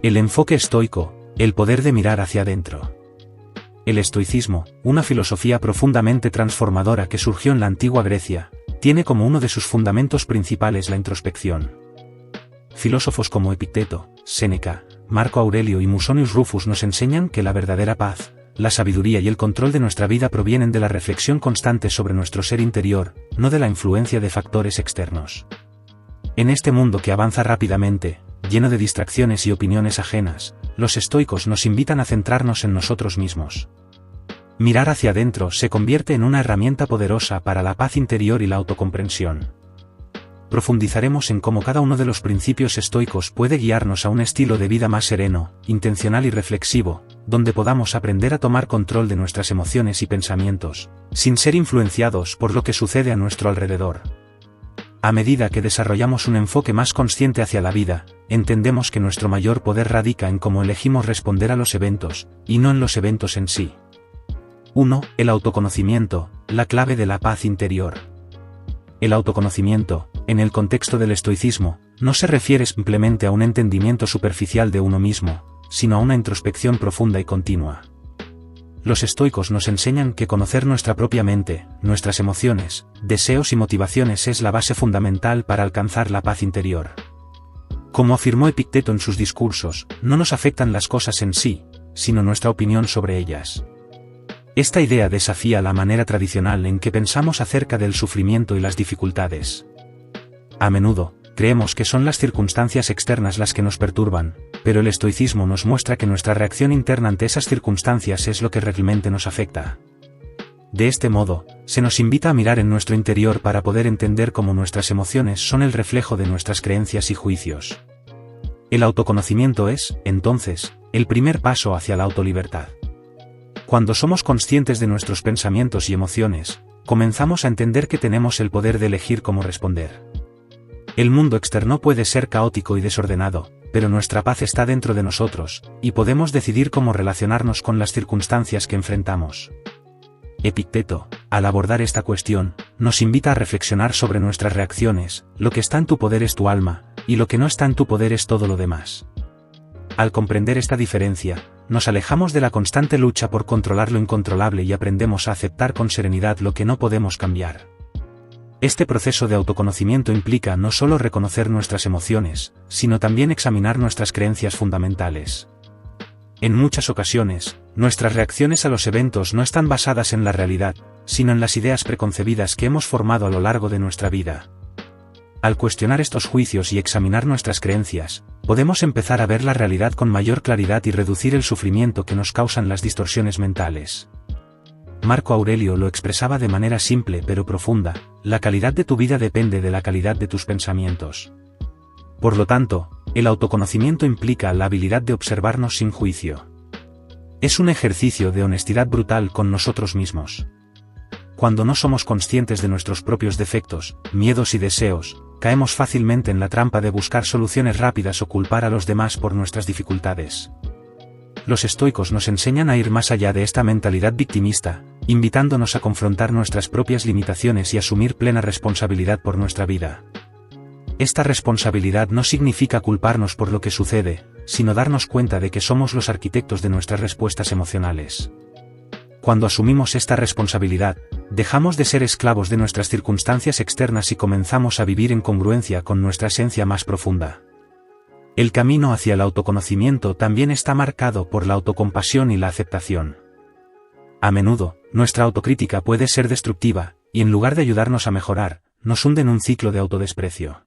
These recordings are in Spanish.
El enfoque estoico, el poder de mirar hacia adentro. El estoicismo, una filosofía profundamente transformadora que surgió en la antigua Grecia, tiene como uno de sus fundamentos principales la introspección. Filósofos como Epicteto, Séneca, Marco Aurelio y Musonius Rufus nos enseñan que la verdadera paz, la sabiduría y el control de nuestra vida provienen de la reflexión constante sobre nuestro ser interior, no de la influencia de factores externos. En este mundo que avanza rápidamente, lleno de distracciones y opiniones ajenas, los estoicos nos invitan a centrarnos en nosotros mismos. Mirar hacia adentro se convierte en una herramienta poderosa para la paz interior y la autocomprensión. Profundizaremos en cómo cada uno de los principios estoicos puede guiarnos a un estilo de vida más sereno, intencional y reflexivo, donde podamos aprender a tomar control de nuestras emociones y pensamientos, sin ser influenciados por lo que sucede a nuestro alrededor. A medida que desarrollamos un enfoque más consciente hacia la vida, entendemos que nuestro mayor poder radica en cómo elegimos responder a los eventos, y no en los eventos en sí. 1. El autoconocimiento, la clave de la paz interior. El autoconocimiento, en el contexto del estoicismo, no se refiere simplemente a un entendimiento superficial de uno mismo, sino a una introspección profunda y continua. Los estoicos nos enseñan que conocer nuestra propia mente, nuestras emociones, deseos y motivaciones es la base fundamental para alcanzar la paz interior. Como afirmó Epicteto en sus discursos, no nos afectan las cosas en sí, sino nuestra opinión sobre ellas. Esta idea desafía la manera tradicional en que pensamos acerca del sufrimiento y las dificultades. A menudo, creemos que son las circunstancias externas las que nos perturban, pero el estoicismo nos muestra que nuestra reacción interna ante esas circunstancias es lo que realmente nos afecta. De este modo, se nos invita a mirar en nuestro interior para poder entender cómo nuestras emociones son el reflejo de nuestras creencias y juicios. El autoconocimiento es, entonces, el primer paso hacia la autolibertad. Cuando somos conscientes de nuestros pensamientos y emociones, comenzamos a entender que tenemos el poder de elegir cómo responder. El mundo externo puede ser caótico y desordenado, pero nuestra paz está dentro de nosotros, y podemos decidir cómo relacionarnos con las circunstancias que enfrentamos. Epicteto, al abordar esta cuestión, nos invita a reflexionar sobre nuestras reacciones. Lo que está en tu poder es tu alma, y lo que no está en tu poder es todo lo demás. Al comprender esta diferencia, nos alejamos de la constante lucha por controlar lo incontrolable y aprendemos a aceptar con serenidad lo que no podemos cambiar. Este proceso de autoconocimiento implica no solo reconocer nuestras emociones, sino también examinar nuestras creencias fundamentales. En muchas ocasiones, nuestras reacciones a los eventos no están basadas en la realidad, sino en las ideas preconcebidas que hemos formado a lo largo de nuestra vida. Al cuestionar estos juicios y examinar nuestras creencias, podemos empezar a ver la realidad con mayor claridad y reducir el sufrimiento que nos causan las distorsiones mentales. Marco Aurelio lo expresaba de manera simple pero profunda: la calidad de tu vida depende de la calidad de tus pensamientos. Por lo tanto, el autoconocimiento implica la habilidad de observarnos sin juicio. Es un ejercicio de honestidad brutal con nosotros mismos. Cuando no somos conscientes de nuestros propios defectos, miedos y deseos, caemos fácilmente en la trampa de buscar soluciones rápidas o culpar a los demás por nuestras dificultades. Los estoicos nos enseñan a ir más allá de esta mentalidad victimista, invitándonos a confrontar nuestras propias limitaciones y asumir plena responsabilidad por nuestra vida. Esta responsabilidad no significa culparnos por lo que sucede, sino darnos cuenta de que somos los arquitectos de nuestras respuestas emocionales. Cuando asumimos esta responsabilidad, dejamos de ser esclavos de nuestras circunstancias externas y comenzamos a vivir en congruencia con nuestra esencia más profunda. El camino hacia el autoconocimiento también está marcado por la autocompasión y la aceptación. A menudo, nuestra autocrítica puede ser destructiva, y en lugar de ayudarnos a mejorar, nos hunde en un ciclo de autodesprecio.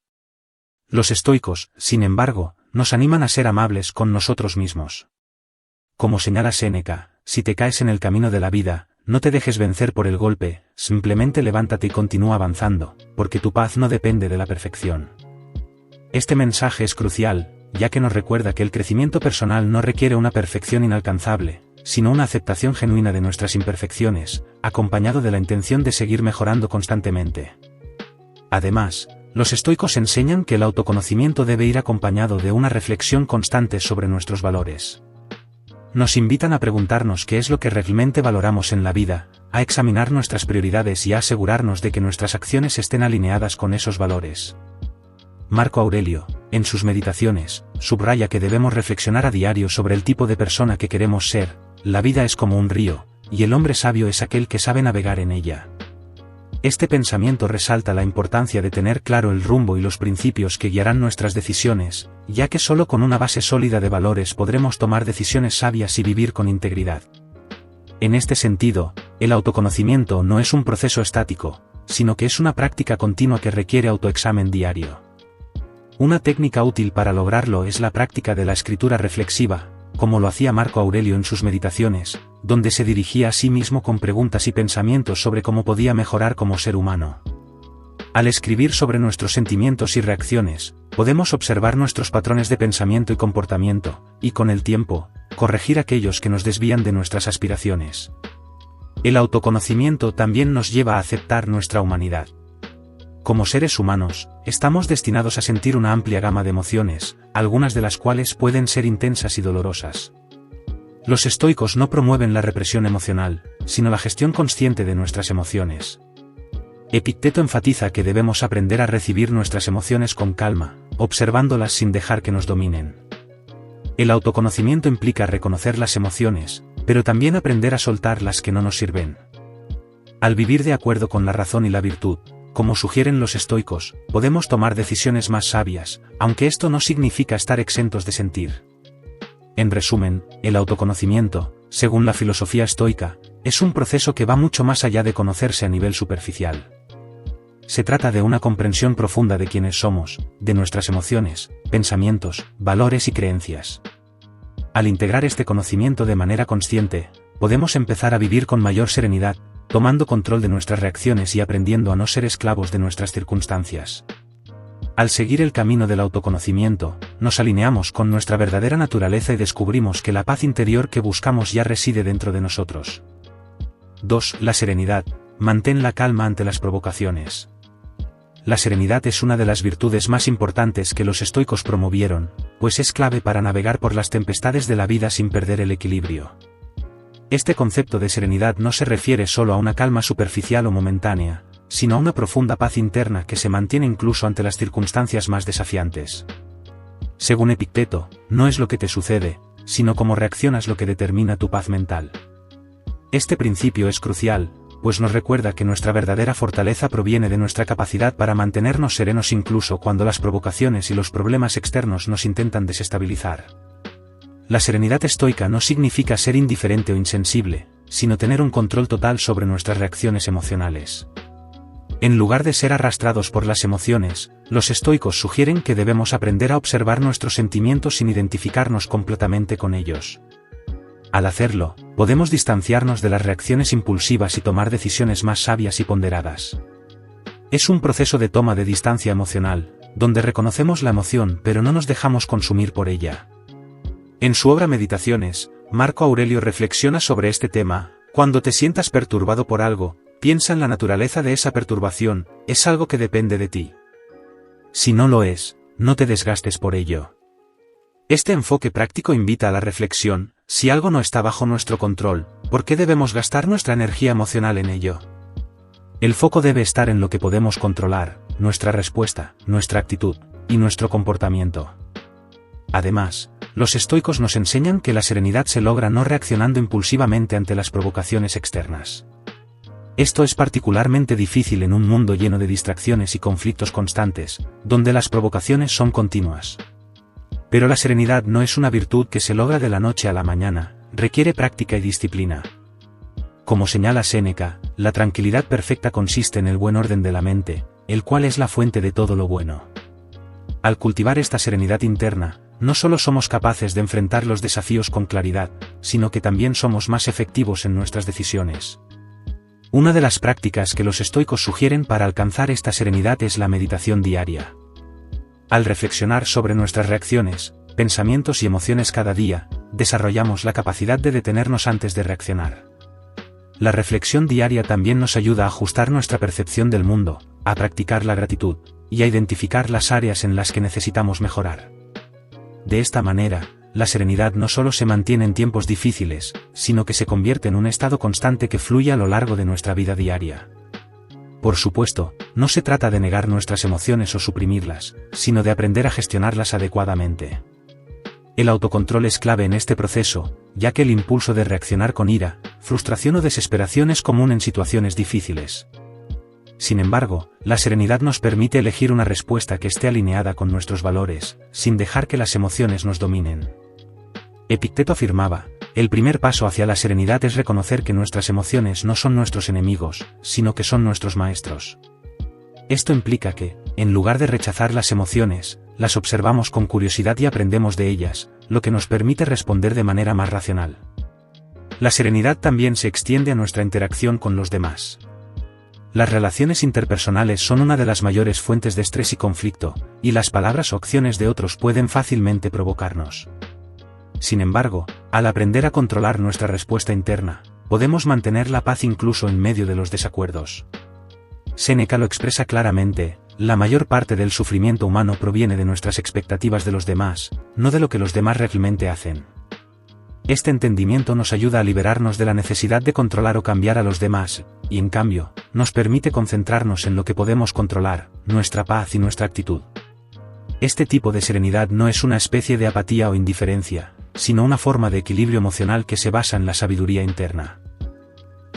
Los estoicos, sin embargo, nos animan a ser amables con nosotros mismos. Como señala Séneca, si te caes en el camino de la vida, no te dejes vencer por el golpe, simplemente levántate y continúa avanzando, porque tu paz no depende de la perfección. Este mensaje es crucial, ya que nos recuerda que el crecimiento personal no requiere una perfección inalcanzable, sino una aceptación genuina de nuestras imperfecciones, acompañado de la intención de seguir mejorando constantemente. Además, los estoicos enseñan que el autoconocimiento debe ir acompañado de una reflexión constante sobre nuestros valores. Nos invitan a preguntarnos qué es lo que realmente valoramos en la vida, a examinar nuestras prioridades y a asegurarnos de que nuestras acciones estén alineadas con esos valores. Marco Aurelio, en sus meditaciones, subraya que debemos reflexionar a diario sobre el tipo de persona que queremos ser. La vida es como un río, y el hombre sabio es aquel que sabe navegar en ella. Este pensamiento resalta la importancia de tener claro el rumbo y los principios que guiarán nuestras decisiones, ya que solo con una base sólida de valores podremos tomar decisiones sabias y vivir con integridad. En este sentido, el autoconocimiento no es un proceso estático, sino que es una práctica continua que requiere autoexamen diario. Una técnica útil para lograrlo es la práctica de la escritura reflexiva, como lo hacía Marco Aurelio en sus meditaciones, donde se dirigía a sí mismo con preguntas y pensamientos sobre cómo podía mejorar como ser humano. Al escribir sobre nuestros sentimientos y reacciones, podemos observar nuestros patrones de pensamiento y comportamiento, y con el tiempo, corregir aquellos que nos desvían de nuestras aspiraciones. El autoconocimiento también nos lleva a aceptar nuestra humanidad. Como seres humanos, estamos destinados a sentir una amplia gama de emociones, algunas de las cuales pueden ser intensas y dolorosas. Los estoicos no promueven la represión emocional, sino la gestión consciente de nuestras emociones. Epicteto enfatiza que debemos aprender a recibir nuestras emociones con calma, observándolas sin dejar que nos dominen. El autoconocimiento implica reconocer las emociones, pero también aprender a soltar las que no nos sirven. Al vivir de acuerdo con la razón y la virtud, como sugieren los estoicos, podemos tomar decisiones más sabias, aunque esto no significa estar exentos de sentir. En resumen, el autoconocimiento, según la filosofía estoica, es un proceso que va mucho más allá de conocerse a nivel superficial. Se trata de una comprensión profunda de quiénes somos, de nuestras emociones, pensamientos, valores y creencias. Al integrar este conocimiento de manera consciente, podemos empezar a vivir con mayor serenidad, tomando control de nuestras reacciones y aprendiendo a no ser esclavos de nuestras circunstancias. Al seguir el camino del autoconocimiento, nos alineamos con nuestra verdadera naturaleza y descubrimos que la paz interior que buscamos ya reside dentro de nosotros. 2. La serenidad. Mantén la calma ante las provocaciones. La serenidad es una de las virtudes más importantes que los estoicos promovieron, pues es clave para navegar por las tempestades de la vida sin perder el equilibrio. Este concepto de serenidad no se refiere solo a una calma superficial o momentánea, sino a una profunda paz interna que se mantiene incluso ante las circunstancias más desafiantes. Según Epicteto, no es lo que te sucede, sino cómo reaccionas lo que determina tu paz mental. Este principio es crucial, pues nos recuerda que nuestra verdadera fortaleza proviene de nuestra capacidad para mantenernos serenos incluso cuando las provocaciones y los problemas externos nos intentan desestabilizar. La serenidad estoica no significa ser indiferente o insensible, sino tener un control total sobre nuestras reacciones emocionales. En lugar de ser arrastrados por las emociones, los estoicos sugieren que debemos aprender a observar nuestros sentimientos sin identificarnos completamente con ellos. Al hacerlo, podemos distanciarnos de las reacciones impulsivas y tomar decisiones más sabias y ponderadas. Es un proceso de toma de distancia emocional, donde reconocemos la emoción pero no nos dejamos consumir por ella. En su obra Meditaciones, Marco Aurelio reflexiona sobre este tema: cuando te sientas perturbado por algo, piensa en la naturaleza de esa perturbación, es algo que depende de ti. Si no lo es, no te desgastes por ello. Este enfoque práctico invita a la reflexión: si algo no está bajo nuestro control, ¿por qué debemos gastar nuestra energía emocional en ello? El foco debe estar en lo que podemos controlar, nuestra respuesta, nuestra actitud, y nuestro comportamiento. Además, los estoicos nos enseñan que la serenidad se logra no reaccionando impulsivamente ante las provocaciones externas. Esto es particularmente difícil en un mundo lleno de distracciones y conflictos constantes, donde las provocaciones son continuas. Pero la serenidad no es una virtud que se logra de la noche a la mañana, requiere práctica y disciplina. Como señala Séneca, la tranquilidad perfecta consiste en el buen orden de la mente, el cual es la fuente de todo lo bueno. Al cultivar esta serenidad interna, no solo somos capaces de enfrentar los desafíos con claridad, sino que también somos más efectivos en nuestras decisiones. Una de las prácticas que los estoicos sugieren para alcanzar esta serenidad es la meditación diaria. Al reflexionar sobre nuestras reacciones, pensamientos y emociones cada día, desarrollamos la capacidad de detenernos antes de reaccionar. La reflexión diaria también nos ayuda a ajustar nuestra percepción del mundo, a practicar la gratitud, y a identificar las áreas en las que necesitamos mejorar. De esta manera, la serenidad no solo se mantiene en tiempos difíciles, sino que se convierte en un estado constante que fluye a lo largo de nuestra vida diaria. Por supuesto, no se trata de negar nuestras emociones o suprimirlas, sino de aprender a gestionarlas adecuadamente. El autocontrol es clave en este proceso, ya que el impulso de reaccionar con ira, frustración o desesperación es común en situaciones difíciles. Sin embargo, la serenidad nos permite elegir una respuesta que esté alineada con nuestros valores, sin dejar que las emociones nos dominen. Epicteto afirmaba: el primer paso hacia la serenidad es reconocer que nuestras emociones no son nuestros enemigos, sino que son nuestros maestros. Esto implica que, en lugar de rechazar las emociones, las observamos con curiosidad y aprendemos de ellas, lo que nos permite responder de manera más racional. La serenidad también se extiende a nuestra interacción con los demás. Las relaciones interpersonales son una de las mayores fuentes de estrés y conflicto, y las palabras o acciones de otros pueden fácilmente provocarnos. Sin embargo, al aprender a controlar nuestra respuesta interna, podemos mantener la paz incluso en medio de los desacuerdos. Séneca lo expresa claramente: la mayor parte del sufrimiento humano proviene de nuestras expectativas de los demás, no de lo que los demás realmente hacen. Este entendimiento nos ayuda a liberarnos de la necesidad de controlar o cambiar a los demás, y en cambio, nos permite concentrarnos en lo que podemos controlar, nuestra paz y nuestra actitud. Este tipo de serenidad no es una especie de apatía o indiferencia, sino una forma de equilibrio emocional que se basa en la sabiduría interna.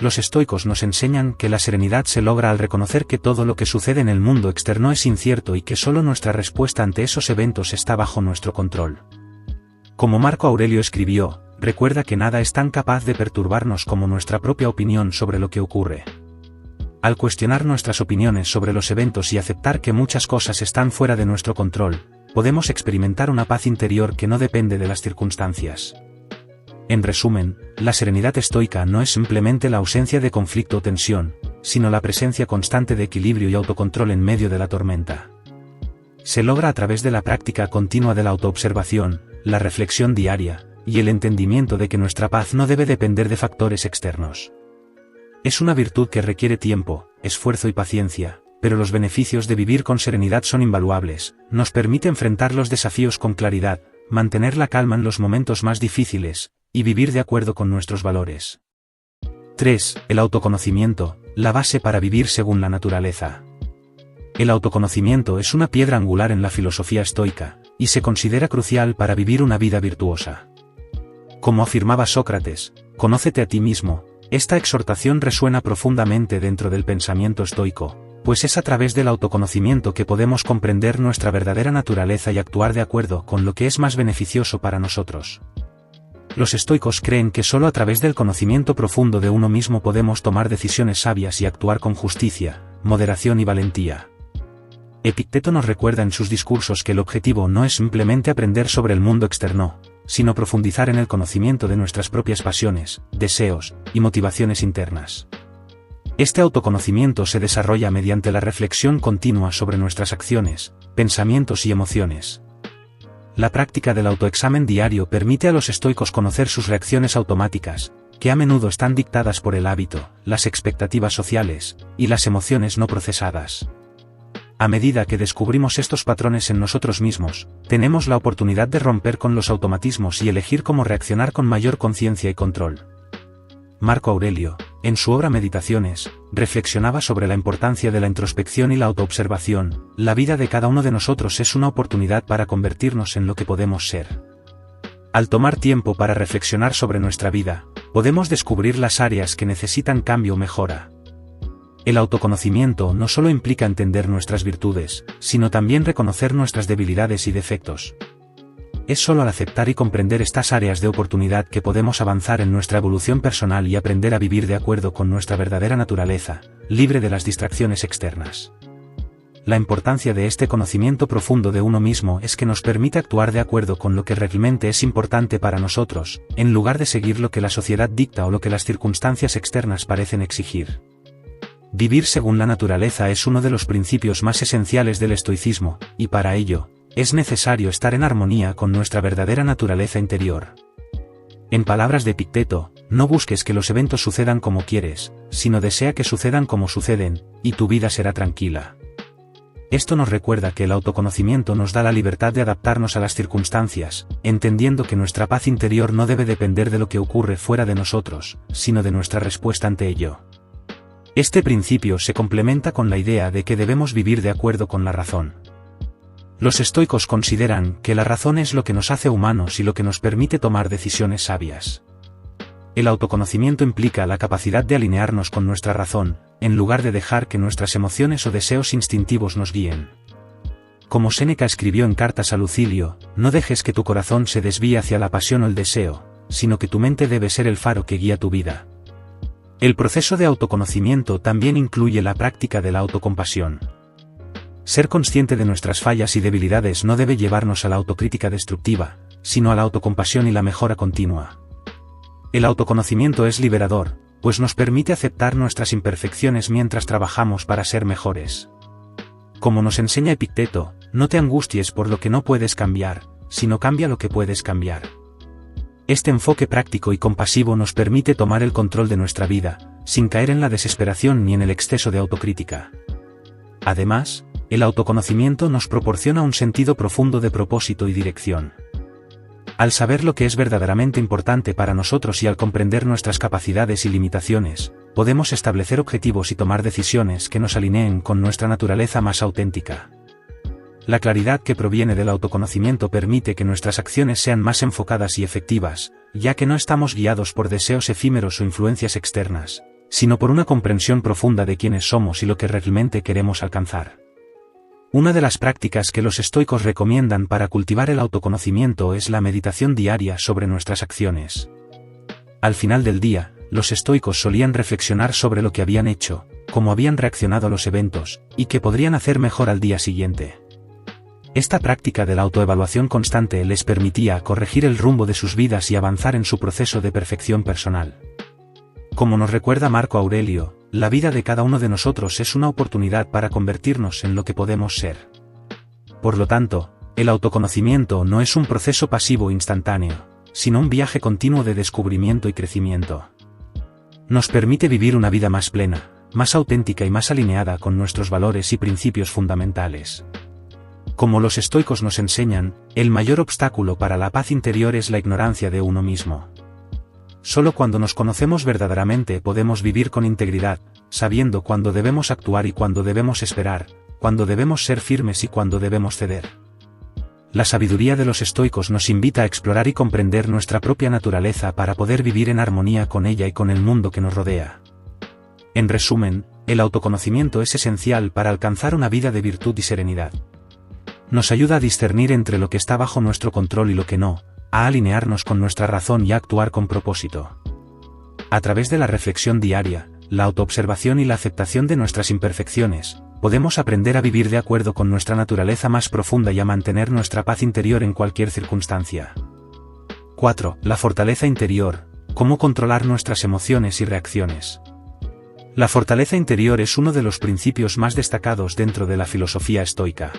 Los estoicos nos enseñan que la serenidad se logra al reconocer que todo lo que sucede en el mundo externo es incierto y que solo nuestra respuesta ante esos eventos está bajo nuestro control. Como Marco Aurelio escribió: recuerda que nada es tan capaz de perturbarnos como nuestra propia opinión sobre lo que ocurre. Al cuestionar nuestras opiniones sobre los eventos y aceptar que muchas cosas están fuera de nuestro control, podemos experimentar una paz interior que no depende de las circunstancias. En resumen, la serenidad estoica no es simplemente la ausencia de conflicto o tensión, sino la presencia constante de equilibrio y autocontrol en medio de la tormenta. Se logra a través de la práctica continua de la autoobservación, la reflexión diaria, y el entendimiento de que nuestra paz no debe depender de factores externos. Es una virtud que requiere tiempo, esfuerzo y paciencia, pero los beneficios de vivir con serenidad son invaluables. Nos permite enfrentar los desafíos con claridad, mantener la calma en los momentos más difíciles, y vivir de acuerdo con nuestros valores. 3. El autoconocimiento, la base para vivir según la naturaleza. El autoconocimiento es una piedra angular en la filosofía estoica, y se considera crucial para vivir una vida virtuosa. Como afirmaba Sócrates: conócete a ti mismo. Esta exhortación resuena profundamente dentro del pensamiento estoico, pues es a través del autoconocimiento que podemos comprender nuestra verdadera naturaleza y actuar de acuerdo con lo que es más beneficioso para nosotros. Los estoicos creen que solo a través del conocimiento profundo de uno mismo podemos tomar decisiones sabias y actuar con justicia, moderación y valentía. Epicteto nos recuerda en sus discursos que el objetivo no es simplemente aprender sobre el mundo externo, sino profundizar en el conocimiento de nuestras propias pasiones, deseos y motivaciones internas. Este autoconocimiento se desarrolla mediante la reflexión continua sobre nuestras acciones, pensamientos y emociones. La práctica del autoexamen diario permite a los estoicos conocer sus reacciones automáticas, que a menudo están dictadas por el hábito, las expectativas sociales, y las emociones no procesadas. A medida que descubrimos estos patrones en nosotros mismos, tenemos la oportunidad de romper con los automatismos y elegir cómo reaccionar con mayor conciencia y control. Marco Aurelio, en su obra Meditaciones, reflexionaba sobre la importancia de la introspección y la autoobservación. La vida de cada uno de nosotros es una oportunidad para convertirnos en lo que podemos ser. Al tomar tiempo para reflexionar sobre nuestra vida, podemos descubrir las áreas que necesitan cambio o mejora. El autoconocimiento no solo implica entender nuestras virtudes, sino también reconocer nuestras debilidades y defectos. Es solo al aceptar y comprender estas áreas de oportunidad que podemos avanzar en nuestra evolución personal y aprender a vivir de acuerdo con nuestra verdadera naturaleza, libre de las distracciones externas. La importancia de este conocimiento profundo de uno mismo es que nos permite actuar de acuerdo con lo que realmente es importante para nosotros, en lugar de seguir lo que la sociedad dicta o lo que las circunstancias externas parecen exigir. Vivir según la naturaleza es uno de los principios más esenciales del estoicismo, y para ello, es necesario estar en armonía con nuestra verdadera naturaleza interior. En palabras de Epicteto, no busques que los eventos sucedan como quieres, sino desea que sucedan como suceden, y tu vida será tranquila. Esto nos recuerda que el autoconocimiento nos da la libertad de adaptarnos a las circunstancias, entendiendo que nuestra paz interior no debe depender de lo que ocurre fuera de nosotros, sino de nuestra respuesta ante ello. Este principio se complementa con la idea de que debemos vivir de acuerdo con la razón. Los estoicos consideran que la razón es lo que nos hace humanos y lo que nos permite tomar decisiones sabias. El autoconocimiento implica la capacidad de alinearnos con nuestra razón, en lugar de dejar que nuestras emociones o deseos instintivos nos guíen. Como Séneca escribió en Cartas a Lucilio, no dejes que tu corazón se desvíe hacia la pasión o el deseo, sino que tu mente debe ser el faro que guía tu vida. El proceso de autoconocimiento también incluye la práctica de la autocompasión. Ser consciente de nuestras fallas y debilidades no debe llevarnos a la autocrítica destructiva, sino a la autocompasión y la mejora continua. El autoconocimiento es liberador, pues nos permite aceptar nuestras imperfecciones mientras trabajamos para ser mejores. Como nos enseña Epicteto, no te angusties por lo que no puedes cambiar, sino cambia lo que puedes cambiar. Este enfoque práctico y compasivo nos permite tomar el control de nuestra vida, sin caer en la desesperación ni en el exceso de autocrítica. Además, el autoconocimiento nos proporciona un sentido profundo de propósito y dirección. Al saber lo que es verdaderamente importante para nosotros y al comprender nuestras capacidades y limitaciones, podemos establecer objetivos y tomar decisiones que nos alineen con nuestra naturaleza más auténtica. La claridad que proviene del autoconocimiento permite que nuestras acciones sean más enfocadas y efectivas, ya que no estamos guiados por deseos efímeros o influencias externas, sino por una comprensión profunda de quiénes somos y lo que realmente queremos alcanzar. Una de las prácticas que los estoicos recomiendan para cultivar el autoconocimiento es la meditación diaria sobre nuestras acciones. Al final del día, los estoicos solían reflexionar sobre lo que habían hecho, cómo habían reaccionado a los eventos, y qué podrían hacer mejor al día siguiente. Esta práctica de la autoevaluación constante les permitía corregir el rumbo de sus vidas y avanzar en su proceso de perfección personal. Como nos recuerda Marco Aurelio, la vida de cada uno de nosotros es una oportunidad para convertirnos en lo que podemos ser. Por lo tanto, el autoconocimiento no es un proceso pasivo instantáneo, sino un viaje continuo de descubrimiento y crecimiento. Nos permite vivir una vida más plena, más auténtica y más alineada con nuestros valores y principios fundamentales. Como los estoicos nos enseñan, el mayor obstáculo para la paz interior es la ignorancia de uno mismo. Solo cuando nos conocemos verdaderamente podemos vivir con integridad, sabiendo cuándo debemos actuar y cuándo debemos esperar, cuándo debemos ser firmes y cuándo debemos ceder. La sabiduría de los estoicos nos invita a explorar y comprender nuestra propia naturaleza para poder vivir en armonía con ella y con el mundo que nos rodea. En resumen, el autoconocimiento es esencial para alcanzar una vida de virtud y serenidad. Nos ayuda a discernir entre lo que está bajo nuestro control y lo que no, a alinearnos con nuestra razón y a actuar con propósito. A través de la reflexión diaria, la autoobservación y la aceptación de nuestras imperfecciones, podemos aprender a vivir de acuerdo con nuestra naturaleza más profunda y a mantener nuestra paz interior en cualquier circunstancia. 4. La fortaleza interior. ¿Cómo controlar nuestras emociones y reacciones? La fortaleza interior es uno de los principios más destacados dentro de la filosofía estoica.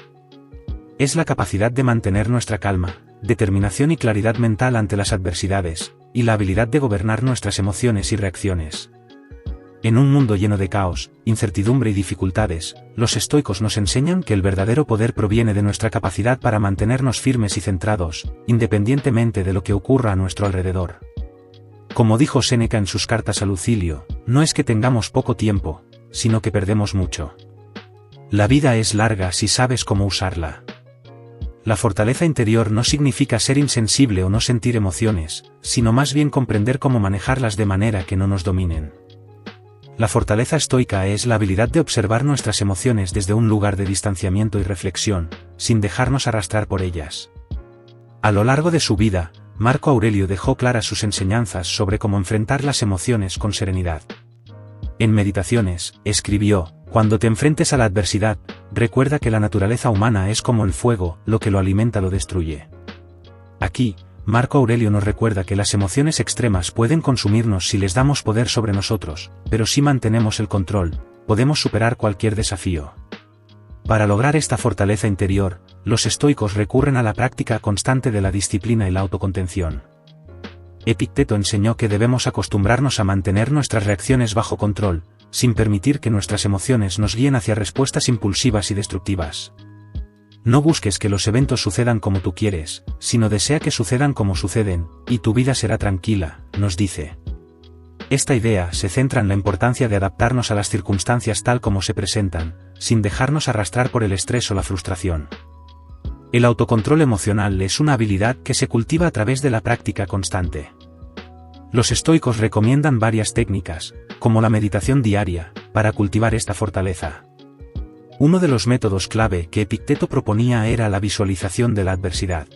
Es la capacidad de mantener nuestra calma, determinación y claridad mental ante las adversidades, y la habilidad de gobernar nuestras emociones y reacciones. En un mundo lleno de caos, incertidumbre y dificultades, los estoicos nos enseñan que el verdadero poder proviene de nuestra capacidad para mantenernos firmes y centrados, independientemente de lo que ocurra a nuestro alrededor. Como dijo Séneca en sus Cartas a Lucilio, no es que tengamos poco tiempo, sino que perdemos mucho. La vida es larga si sabes cómo usarla. La fortaleza interior no significa ser insensible o no sentir emociones, sino más bien comprender cómo manejarlas de manera que no nos dominen. La fortaleza estoica es la habilidad de observar nuestras emociones desde un lugar de distanciamiento y reflexión, sin dejarnos arrastrar por ellas. A lo largo de su vida, Marco Aurelio dejó claras sus enseñanzas sobre cómo enfrentar las emociones con serenidad. En Meditaciones, escribió: cuando te enfrentes a la adversidad, recuerda que la naturaleza humana es como el fuego, lo que lo alimenta lo destruye. Aquí, Marco Aurelio nos recuerda que las emociones extremas pueden consumirnos si les damos poder sobre nosotros, pero si mantenemos el control, podemos superar cualquier desafío. Para lograr esta fortaleza interior, los estoicos recurren a la práctica constante de la disciplina y la autocontención. Epicteto enseñó que debemos acostumbrarnos a mantener nuestras reacciones bajo control, sin permitir que nuestras emociones nos guíen hacia respuestas impulsivas y destructivas. No busques que los eventos sucedan como tú quieres, sino desea que sucedan como suceden, y tu vida será tranquila, nos dice. Esta idea se centra en la importancia de adaptarnos a las circunstancias tal como se presentan, sin dejarnos arrastrar por el estrés o la frustración. El autocontrol emocional es una habilidad que se cultiva a través de la práctica constante. Los estoicos recomiendan varias técnicas, como la meditación diaria, para cultivar esta fortaleza. Uno de los métodos clave que Epicteto proponía era la visualización de la adversidad.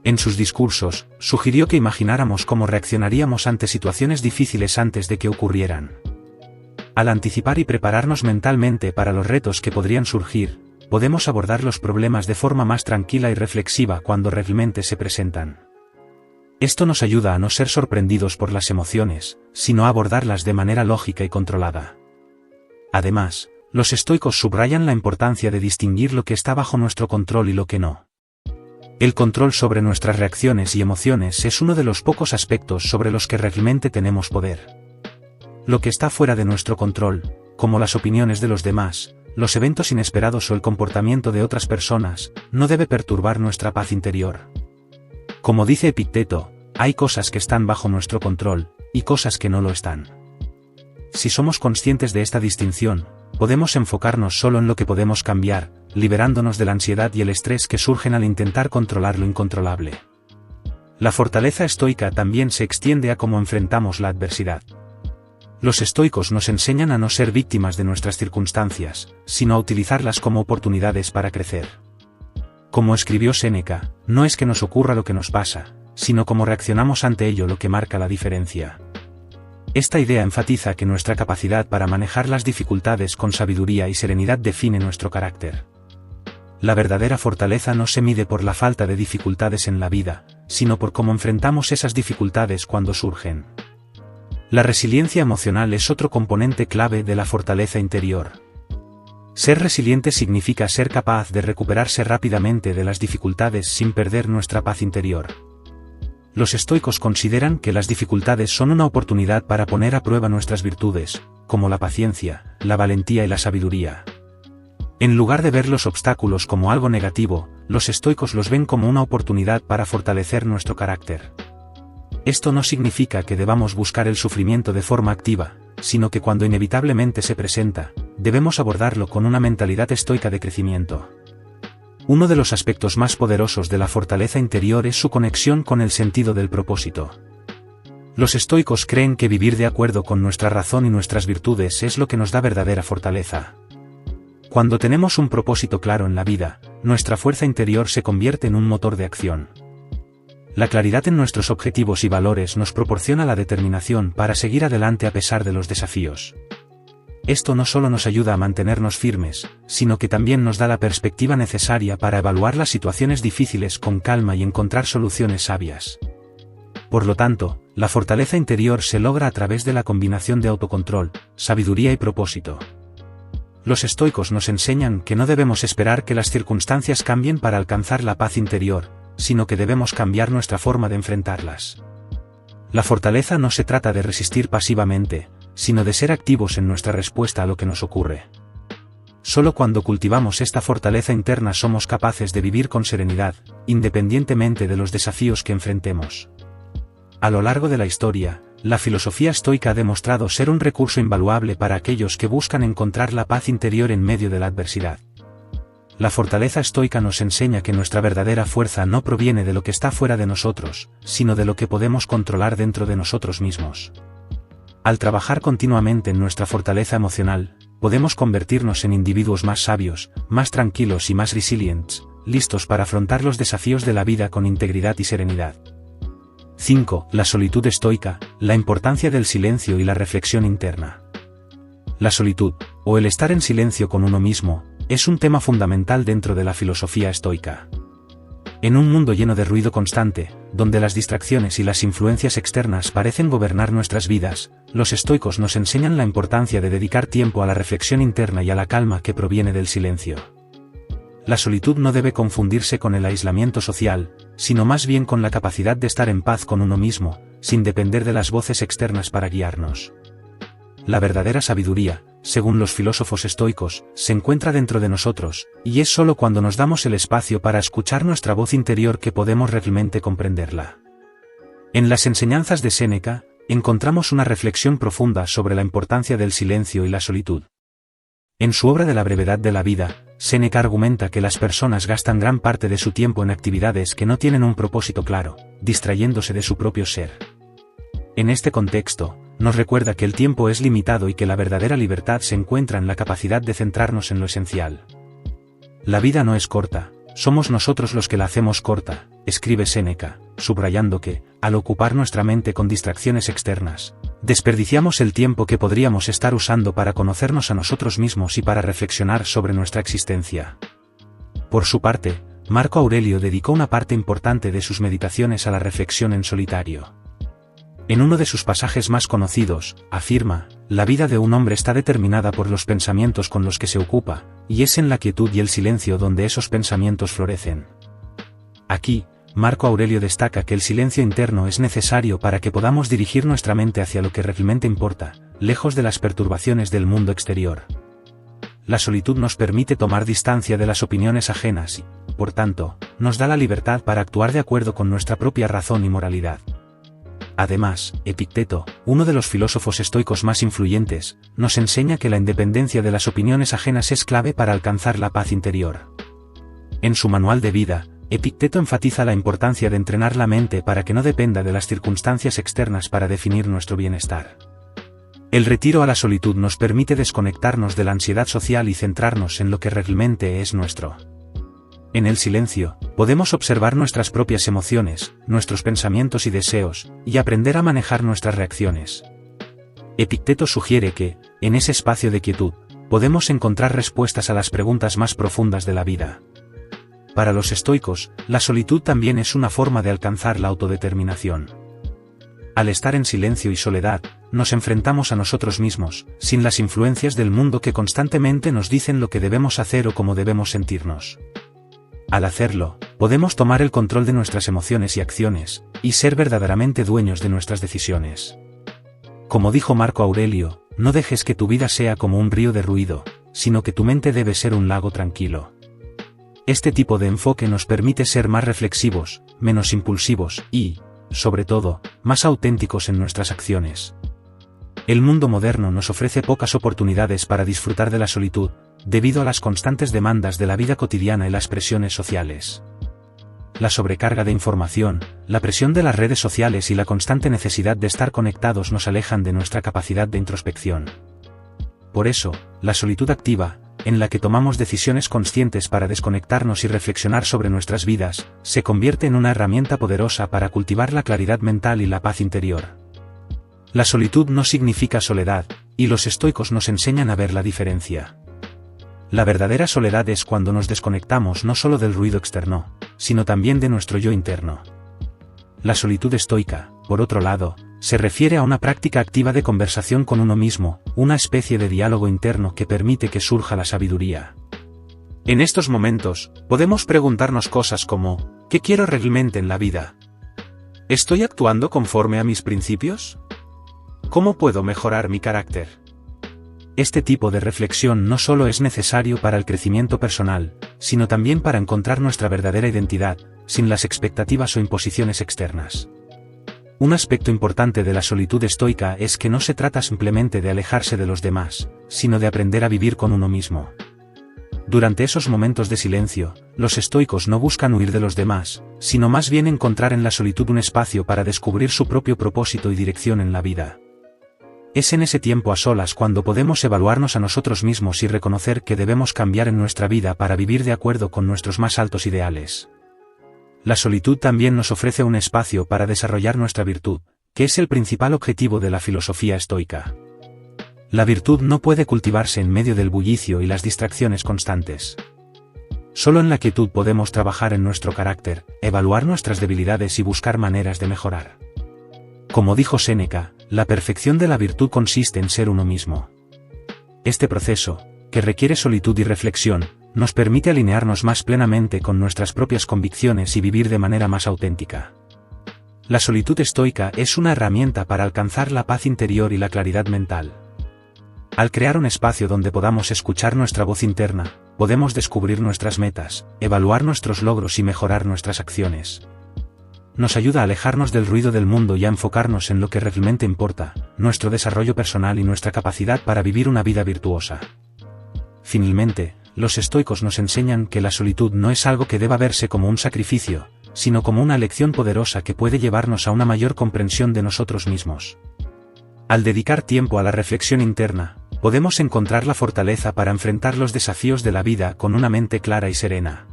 En sus discursos, sugirió que imagináramos cómo reaccionaríamos ante situaciones difíciles antes de que ocurrieran. Al anticipar y prepararnos mentalmente para los retos que podrían surgir, podemos abordar los problemas de forma más tranquila y reflexiva cuando realmente se presentan. Esto nos ayuda a no ser sorprendidos por las emociones, sino a abordarlas de manera lógica y controlada. Además, los estoicos subrayan la importancia de distinguir lo que está bajo nuestro control y lo que no. El control sobre nuestras reacciones y emociones es uno de los pocos aspectos sobre los que realmente tenemos poder. Lo que está fuera de nuestro control, como las opiniones de los demás, los eventos inesperados o el comportamiento de otras personas, no debe perturbar nuestra paz interior. Como dice Epicteto, hay cosas que están bajo nuestro control, y cosas que no lo están. Si somos conscientes de esta distinción, podemos enfocarnos solo en lo que podemos cambiar, liberándonos de la ansiedad y el estrés que surgen al intentar controlar lo incontrolable. La fortaleza estoica también se extiende a cómo enfrentamos la adversidad. Los estoicos nos enseñan a no ser víctimas de nuestras circunstancias, sino a utilizarlas como oportunidades para crecer. Como escribió Séneca, no es que nos ocurra lo que nos pasa, sino cómo reaccionamos ante ello lo que marca la diferencia. Esta idea enfatiza que nuestra capacidad para manejar las dificultades con sabiduría y serenidad define nuestro carácter. La verdadera fortaleza no se mide por la falta de dificultades en la vida, sino por cómo enfrentamos esas dificultades cuando surgen. La resiliencia emocional es otro componente clave de la fortaleza interior. Ser resiliente significa ser capaz de recuperarse rápidamente de las dificultades sin perder nuestra paz interior. Los estoicos consideran que las dificultades son una oportunidad para poner a prueba nuestras virtudes, como la paciencia, la valentía y la sabiduría. En lugar de ver los obstáculos como algo negativo, los estoicos los ven como una oportunidad para fortalecer nuestro carácter. Esto no significa que debamos buscar el sufrimiento de forma activa, sino que cuando inevitablemente se presenta, debemos abordarlo con una mentalidad estoica de crecimiento. Uno de los aspectos más poderosos de la fortaleza interior es su conexión con el sentido del propósito. Los estoicos creen que vivir de acuerdo con nuestra razón y nuestras virtudes es lo que nos da verdadera fortaleza. Cuando tenemos un propósito claro en la vida, nuestra fuerza interior se convierte en un motor de acción. La claridad en nuestros objetivos y valores nos proporciona la determinación para seguir adelante a pesar de los desafíos. Esto no solo nos ayuda a mantenernos firmes, sino que también nos da la perspectiva necesaria para evaluar las situaciones difíciles con calma y encontrar soluciones sabias. Por lo tanto, la fortaleza interior se logra a través de la combinación de autocontrol, sabiduría y propósito. Los estoicos nos enseñan que no debemos esperar que las circunstancias cambien para alcanzar la paz interior, sino que debemos cambiar nuestra forma de enfrentarlas. La fortaleza no se trata de resistir pasivamente, sino de ser activos en nuestra respuesta a lo que nos ocurre. Solo cuando cultivamos esta fortaleza interna somos capaces de vivir con serenidad, independientemente de los desafíos que enfrentemos. A lo largo de la historia, la filosofía estoica ha demostrado ser un recurso invaluable para aquellos que buscan encontrar la paz interior en medio de la adversidad. La fortaleza estoica nos enseña que nuestra verdadera fuerza no proviene de lo que está fuera de nosotros, sino de lo que podemos controlar dentro de nosotros mismos. Al trabajar continuamente en nuestra fortaleza emocional, podemos convertirnos en individuos más sabios, más tranquilos y más resilientes, listos para afrontar los desafíos de la vida con integridad y serenidad. 5. La solitud estoica, la importancia del silencio y la reflexión interna. La solitud, o el estar en silencio con uno mismo, es un tema fundamental dentro de la filosofía estoica. En un mundo lleno de ruido constante, donde las distracciones y las influencias externas parecen gobernar nuestras vidas, los estoicos nos enseñan la importancia de dedicar tiempo a la reflexión interna y a la calma que proviene del silencio. La solitud no debe confundirse con el aislamiento social, sino más bien con la capacidad de estar en paz con uno mismo, sin depender de las voces externas para guiarnos. La verdadera sabiduría, según los filósofos estoicos, se encuentra dentro de nosotros, y es solo cuando nos damos el espacio para escuchar nuestra voz interior que podemos realmente comprenderla. En las enseñanzas de Séneca, encontramos una reflexión profunda sobre la importancia del silencio y la solitud. En su obra de la brevedad de la vida, Séneca argumenta que las personas gastan gran parte de su tiempo en actividades que no tienen un propósito claro, distrayéndose de su propio ser. En este contexto, nos recuerda que el tiempo es limitado y que la verdadera libertad se encuentra en la capacidad de centrarnos en lo esencial. La vida no es corta, somos nosotros los que la hacemos corta, escribe Séneca, subrayando que, al ocupar nuestra mente con distracciones externas, desperdiciamos el tiempo que podríamos estar usando para conocernos a nosotros mismos y para reflexionar sobre nuestra existencia. Por su parte, Marco Aurelio dedicó una parte importante de sus meditaciones a la reflexión en solitario. En uno de sus pasajes más conocidos, afirma: la vida de un hombre está determinada por los pensamientos con los que se ocupa, y es en la quietud y el silencio donde esos pensamientos florecen. Aquí, Marco Aurelio destaca que el silencio interno es necesario para que podamos dirigir nuestra mente hacia lo que realmente importa, lejos de las perturbaciones del mundo exterior. La solitud nos permite tomar distancia de las opiniones ajenas y, por tanto, nos da la libertad para actuar de acuerdo con nuestra propia razón y moralidad. Además, Epicteto, uno de los filósofos estoicos más influyentes, nos enseña que la independencia de las opiniones ajenas es clave para alcanzar la paz interior. En su manual de vida, Epicteto enfatiza la importancia de entrenar la mente para que no dependa de las circunstancias externas para definir nuestro bienestar. El retiro a la solitud nos permite desconectarnos de la ansiedad social y centrarnos en lo que realmente es nuestro. En el silencio, podemos observar nuestras propias emociones, nuestros pensamientos y deseos, y aprender a manejar nuestras reacciones. Epicteto sugiere que, en ese espacio de quietud, podemos encontrar respuestas a las preguntas más profundas de la vida. Para los estoicos, la solitud también es una forma de alcanzar la autodeterminación. Al estar en silencio y soledad, nos enfrentamos a nosotros mismos, sin las influencias del mundo que constantemente nos dicen lo que debemos hacer o cómo debemos sentirnos. Al hacerlo, podemos tomar el control de nuestras emociones y acciones, y ser verdaderamente dueños de nuestras decisiones. Como dijo Marco Aurelio, no dejes que tu vida sea como un río de ruido, sino que tu mente debe ser un lago tranquilo. Este tipo de enfoque nos permite ser más reflexivos, menos impulsivos y, sobre todo, más auténticos en nuestras acciones. El mundo moderno nos ofrece pocas oportunidades para disfrutar de la solitud, debido a las constantes demandas de la vida cotidiana y las presiones sociales. La sobrecarga de información, la presión de las redes sociales y la constante necesidad de estar conectados nos alejan de nuestra capacidad de introspección. Por eso, la solitud activa, en la que tomamos decisiones conscientes para desconectarnos y reflexionar sobre nuestras vidas, se convierte en una herramienta poderosa para cultivar la claridad mental y la paz interior. La solitud no significa soledad, y los estoicos nos enseñan a ver la diferencia. La verdadera soledad es cuando nos desconectamos no solo del ruido externo, sino también de nuestro yo interno. La solitud estoica, por otro lado, se refiere a una práctica activa de conversación con uno mismo, una especie de diálogo interno que permite que surja la sabiduría. En estos momentos, podemos preguntarnos cosas como: ¿qué quiero realmente en la vida? ¿Estoy actuando conforme a mis principios? ¿Cómo puedo mejorar mi carácter? Este tipo de reflexión no solo es necesario para el crecimiento personal, sino también para encontrar nuestra verdadera identidad, sin las expectativas o imposiciones externas. Un aspecto importante de la solitud estoica es que no se trata simplemente de alejarse de los demás, sino de aprender a vivir con uno mismo. Durante esos momentos de silencio, los estoicos no buscan huir de los demás, sino más bien encontrar en la solitud un espacio para descubrir su propio propósito y dirección en la vida. Es en ese tiempo a solas cuando podemos evaluarnos a nosotros mismos y reconocer que debemos cambiar en nuestra vida para vivir de acuerdo con nuestros más altos ideales. La solitud también nos ofrece un espacio para desarrollar nuestra virtud, que es el principal objetivo de la filosofía estoica. La virtud no puede cultivarse en medio del bullicio y las distracciones constantes. Solo en la quietud podemos trabajar en nuestro carácter, evaluar nuestras debilidades y buscar maneras de mejorar. Como dijo Séneca, la perfección de la virtud consiste en ser uno mismo. Este proceso, que requiere solitud y reflexión, nos permite alinearnos más plenamente con nuestras propias convicciones y vivir de manera más auténtica. La solitud estoica es una herramienta para alcanzar la paz interior y la claridad mental. Al crear un espacio donde podamos escuchar nuestra voz interna, podemos descubrir nuestras metas, evaluar nuestros logros y mejorar nuestras acciones. nos ayuda a alejarnos del ruido del mundo y a enfocarnos en lo que realmente importa, nuestro desarrollo personal y nuestra capacidad para vivir una vida virtuosa. Finalmente, los estoicos nos enseñan que la solitud no es algo que deba verse como un sacrificio, sino como una lección poderosa que puede llevarnos a una mayor comprensión de nosotros mismos. Al dedicar tiempo a la reflexión interna, podemos encontrar la fortaleza para enfrentar los desafíos de la vida con una mente clara y serena.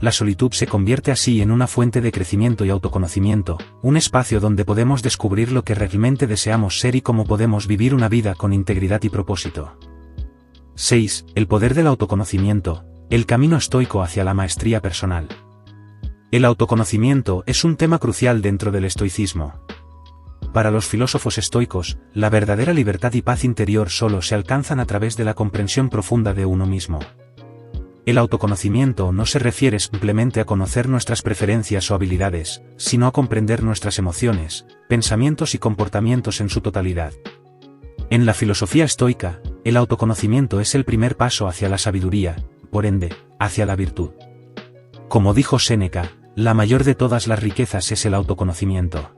La solitud se convierte así en una fuente de crecimiento y autoconocimiento, un espacio donde podemos descubrir lo que realmente deseamos ser y cómo podemos vivir una vida con integridad y propósito. 6. El poder del autoconocimiento, el camino estoico hacia la maestría personal. El autoconocimiento es un tema crucial dentro del estoicismo. Para los filósofos estoicos, la verdadera libertad y paz interior solo se alcanzan a través de la comprensión profunda de uno mismo. El autoconocimiento no se refiere simplemente a conocer nuestras preferencias o habilidades, sino a comprender nuestras emociones, pensamientos y comportamientos en su totalidad. En la filosofía estoica, el autoconocimiento es el primer paso hacia la sabiduría, por ende, hacia la virtud. Como dijo Séneca, la mayor de todas las riquezas es el autoconocimiento.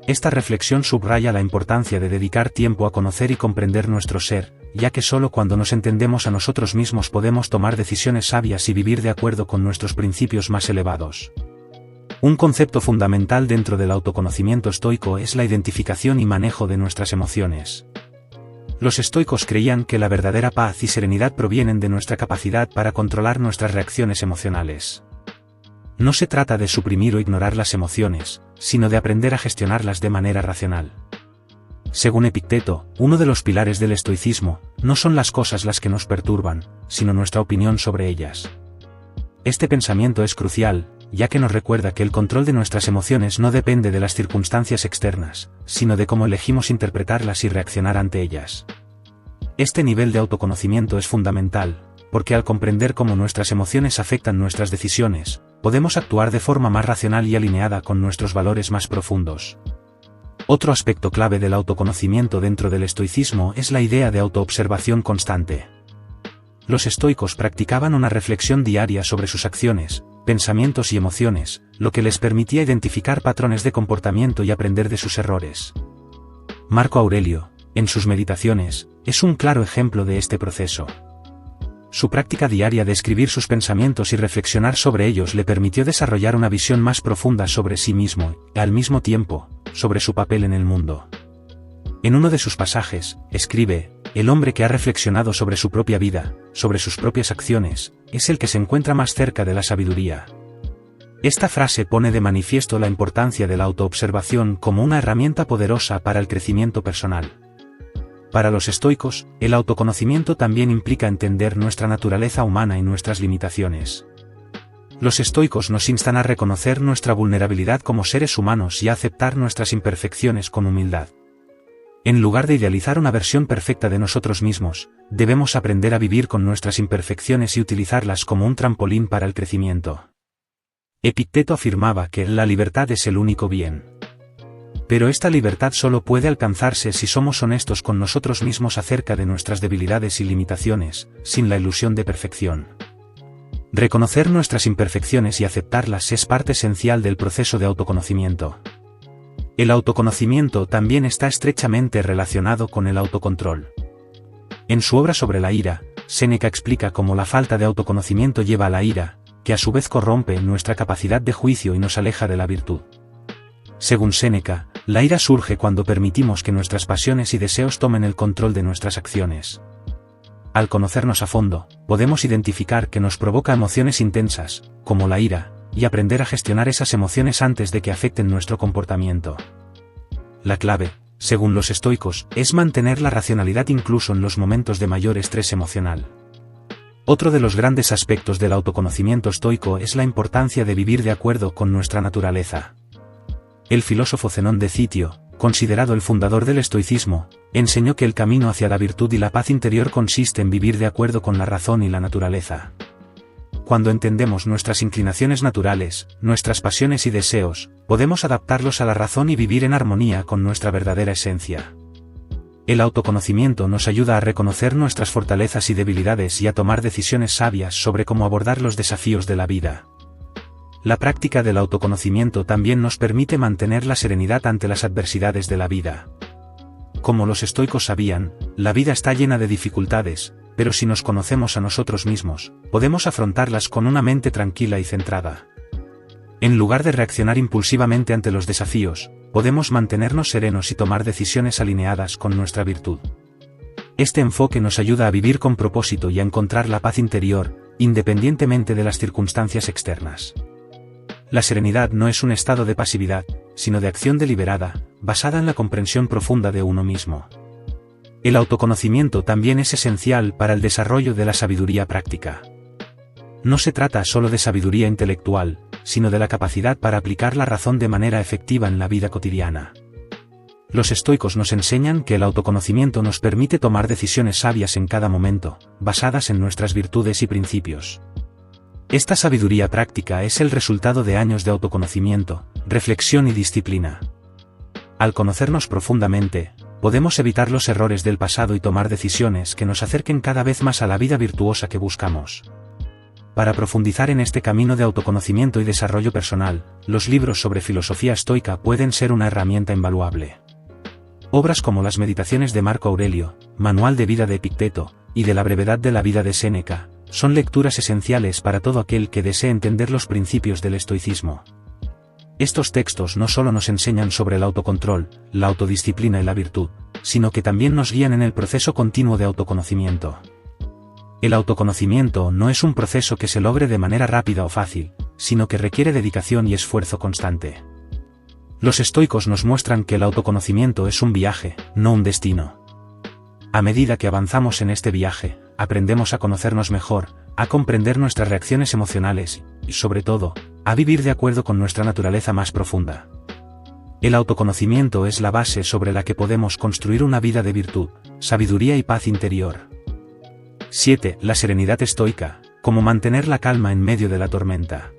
Esta reflexión subraya la importancia de dedicar tiempo a conocer y comprender nuestro ser, ya que solo cuando nos entendemos a nosotros mismos podemos tomar decisiones sabias y vivir de acuerdo con nuestros principios más elevados. Un concepto fundamental dentro del autoconocimiento estoico es la identificación y manejo de nuestras emociones. Los estoicos creían que la verdadera paz y serenidad provienen de nuestra capacidad para controlar nuestras reacciones emocionales. No se trata de suprimir o ignorar las emociones, sino de aprender a gestionarlas de manera racional. Según Epicteto, uno de los pilares del estoicismo, no son las cosas las que nos perturban, sino nuestra opinión sobre ellas. Este pensamiento es crucial, ya que nos recuerda que el control de nuestras emociones no depende de las circunstancias externas, sino de cómo elegimos interpretarlas y reaccionar ante ellas. Este nivel de autoconocimiento es fundamental, porque al comprender cómo nuestras emociones afectan nuestras decisiones, podemos actuar de forma más racional y alineada con nuestros valores más profundos. Otro aspecto clave del autoconocimiento dentro del estoicismo es la idea de autoobservación constante. Los estoicos practicaban una reflexión diaria sobre sus acciones, pensamientos y emociones, lo que les permitía identificar patrones de comportamiento y aprender de sus errores. Marco Aurelio, en sus meditaciones, es un claro ejemplo de este proceso. Su práctica diaria de escribir sus pensamientos y reflexionar sobre ellos le permitió desarrollar una visión más profunda sobre sí mismo y, al mismo tiempo, sobre su papel en el mundo. En uno de sus pasajes, escribe: "El hombre que ha reflexionado sobre su propia vida, sobre sus propias acciones, es el que se encuentra más cerca de la sabiduría". Esta frase pone de manifiesto la importancia de la autoobservación como una herramienta poderosa para el crecimiento personal. Para los estoicos, el autoconocimiento también implica entender nuestra naturaleza humana y nuestras limitaciones. Los estoicos nos instan a reconocer nuestra vulnerabilidad como seres humanos y a aceptar nuestras imperfecciones con humildad. En lugar de idealizar una versión perfecta de nosotros mismos, debemos aprender a vivir con nuestras imperfecciones y utilizarlas como un trampolín para el crecimiento. Epicteto afirmaba que la libertad es el único bien. Pero esta libertad solo puede alcanzarse si somos honestos con nosotros mismos acerca de nuestras debilidades y limitaciones, sin la ilusión de perfección. Reconocer nuestras imperfecciones y aceptarlas es parte esencial del proceso de autoconocimiento. El autoconocimiento también está estrechamente relacionado con el autocontrol. En su obra sobre la ira, Séneca explica cómo la falta de autoconocimiento lleva a la ira, que a su vez corrompe nuestra capacidad de juicio y nos aleja de la virtud. Según Séneca, la ira surge cuando permitimos que nuestras pasiones y deseos tomen el control de nuestras acciones. Al conocernos a fondo, podemos identificar que nos provoca emociones intensas, como la ira, y aprender a gestionar esas emociones antes de que afecten nuestro comportamiento. La clave, según los estoicos, es mantener la racionalidad incluso en los momentos de mayor estrés emocional. Otro de los grandes aspectos del autoconocimiento estoico es la importancia de vivir de acuerdo con nuestra naturaleza. El filósofo Zenón de Citio, considerado el fundador del estoicismo, enseñó que el camino hacia la virtud y la paz interior consiste en vivir de acuerdo con la razón y la naturaleza. Cuando entendemos nuestras inclinaciones naturales, nuestras pasiones y deseos, podemos adaptarlos a la razón y vivir en armonía con nuestra verdadera esencia. El autoconocimiento nos ayuda a reconocer nuestras fortalezas y debilidades y a tomar decisiones sabias sobre cómo abordar los desafíos de la vida. La práctica del autoconocimiento también nos permite mantener la serenidad ante las adversidades de la vida. Como los estoicos sabían, la vida está llena de dificultades, pero si nos conocemos a nosotros mismos, podemos afrontarlas con una mente tranquila y centrada. En lugar de reaccionar impulsivamente ante los desafíos, podemos mantenernos serenos y tomar decisiones alineadas con nuestra virtud. Este enfoque nos ayuda a vivir con propósito y a encontrar la paz interior, independientemente de las circunstancias externas. La serenidad no es un estado de pasividad, sino de acción deliberada, basada en la comprensión profunda de uno mismo. El autoconocimiento también es esencial para el desarrollo de la sabiduría práctica. No se trata solo de sabiduría intelectual, sino de la capacidad para aplicar la razón de manera efectiva en la vida cotidiana. Los estoicos nos enseñan que el autoconocimiento nos permite tomar decisiones sabias en cada momento, basadas en nuestras virtudes y principios. Esta sabiduría práctica es el resultado de años de autoconocimiento, reflexión y disciplina. Al conocernos profundamente, podemos evitar los errores del pasado y tomar decisiones que nos acerquen cada vez más a la vida virtuosa que buscamos. Para profundizar en este camino de autoconocimiento y desarrollo personal, los libros sobre filosofía estoica pueden ser una herramienta invaluable. Obras como las Meditaciones de Marco Aurelio, Manual de vida de Epicteto, y de la brevedad de la vida de Séneca, son lecturas esenciales para todo aquel que desee entender los principios del estoicismo. Estos textos no solo nos enseñan sobre el autocontrol, la autodisciplina y la virtud, sino que también nos guían en el proceso continuo de autoconocimiento. El autoconocimiento no es un proceso que se logre de manera rápida o fácil, sino que requiere dedicación y esfuerzo constante. Los estoicos nos muestran que el autoconocimiento es un viaje, no un destino. A medida que avanzamos en este viaje, aprendemos a conocernos mejor, a comprender nuestras reacciones emocionales y, sobre todo, a vivir de acuerdo con nuestra naturaleza más profunda. El autoconocimiento es la base sobre la que podemos construir una vida de virtud, sabiduría y paz interior. 7. La serenidad estoica, cómo mantener la calma en medio de la tormenta.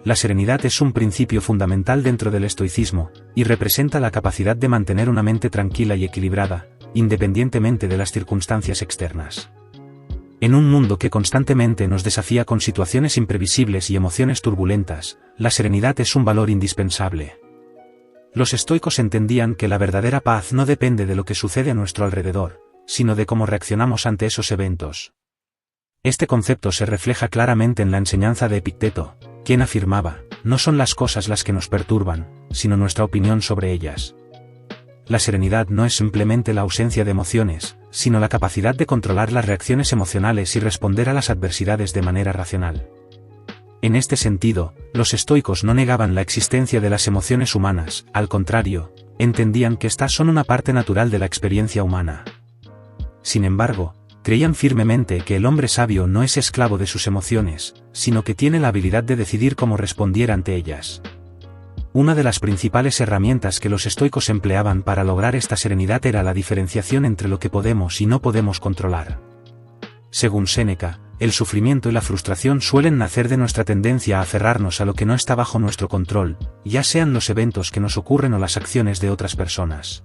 La serenidad es un principio fundamental dentro del estoicismo, y representa la capacidad de mantener una mente tranquila y equilibrada, independientemente de las circunstancias externas. En un mundo que constantemente nos desafía con situaciones imprevisibles y emociones turbulentas, la serenidad es un valor indispensable. Los estoicos entendían que la verdadera paz no depende de lo que sucede a nuestro alrededor, sino de cómo reaccionamos ante esos eventos. Este concepto se refleja claramente en la enseñanza de Epicteto, quien afirmaba: no son las cosas las que nos perturban, sino nuestra opinión sobre ellas. La serenidad no es simplemente la ausencia de emociones, sino la capacidad de controlar las reacciones emocionales y responder a las adversidades de manera racional. En este sentido, los estoicos no negaban la existencia de las emociones humanas, al contrario, entendían que estas son una parte natural de la experiencia humana. Sin embargo, creían firmemente que el hombre sabio no es esclavo de sus emociones, sino que tiene la habilidad de decidir cómo responder ante ellas. Una de las principales herramientas que los estoicos empleaban para lograr esta serenidad era la diferenciación entre lo que podemos y no podemos controlar. Según Séneca, el sufrimiento y la frustración suelen nacer de nuestra tendencia a aferrarnos a lo que no está bajo nuestro control, ya sean los eventos que nos ocurren o las acciones de otras personas.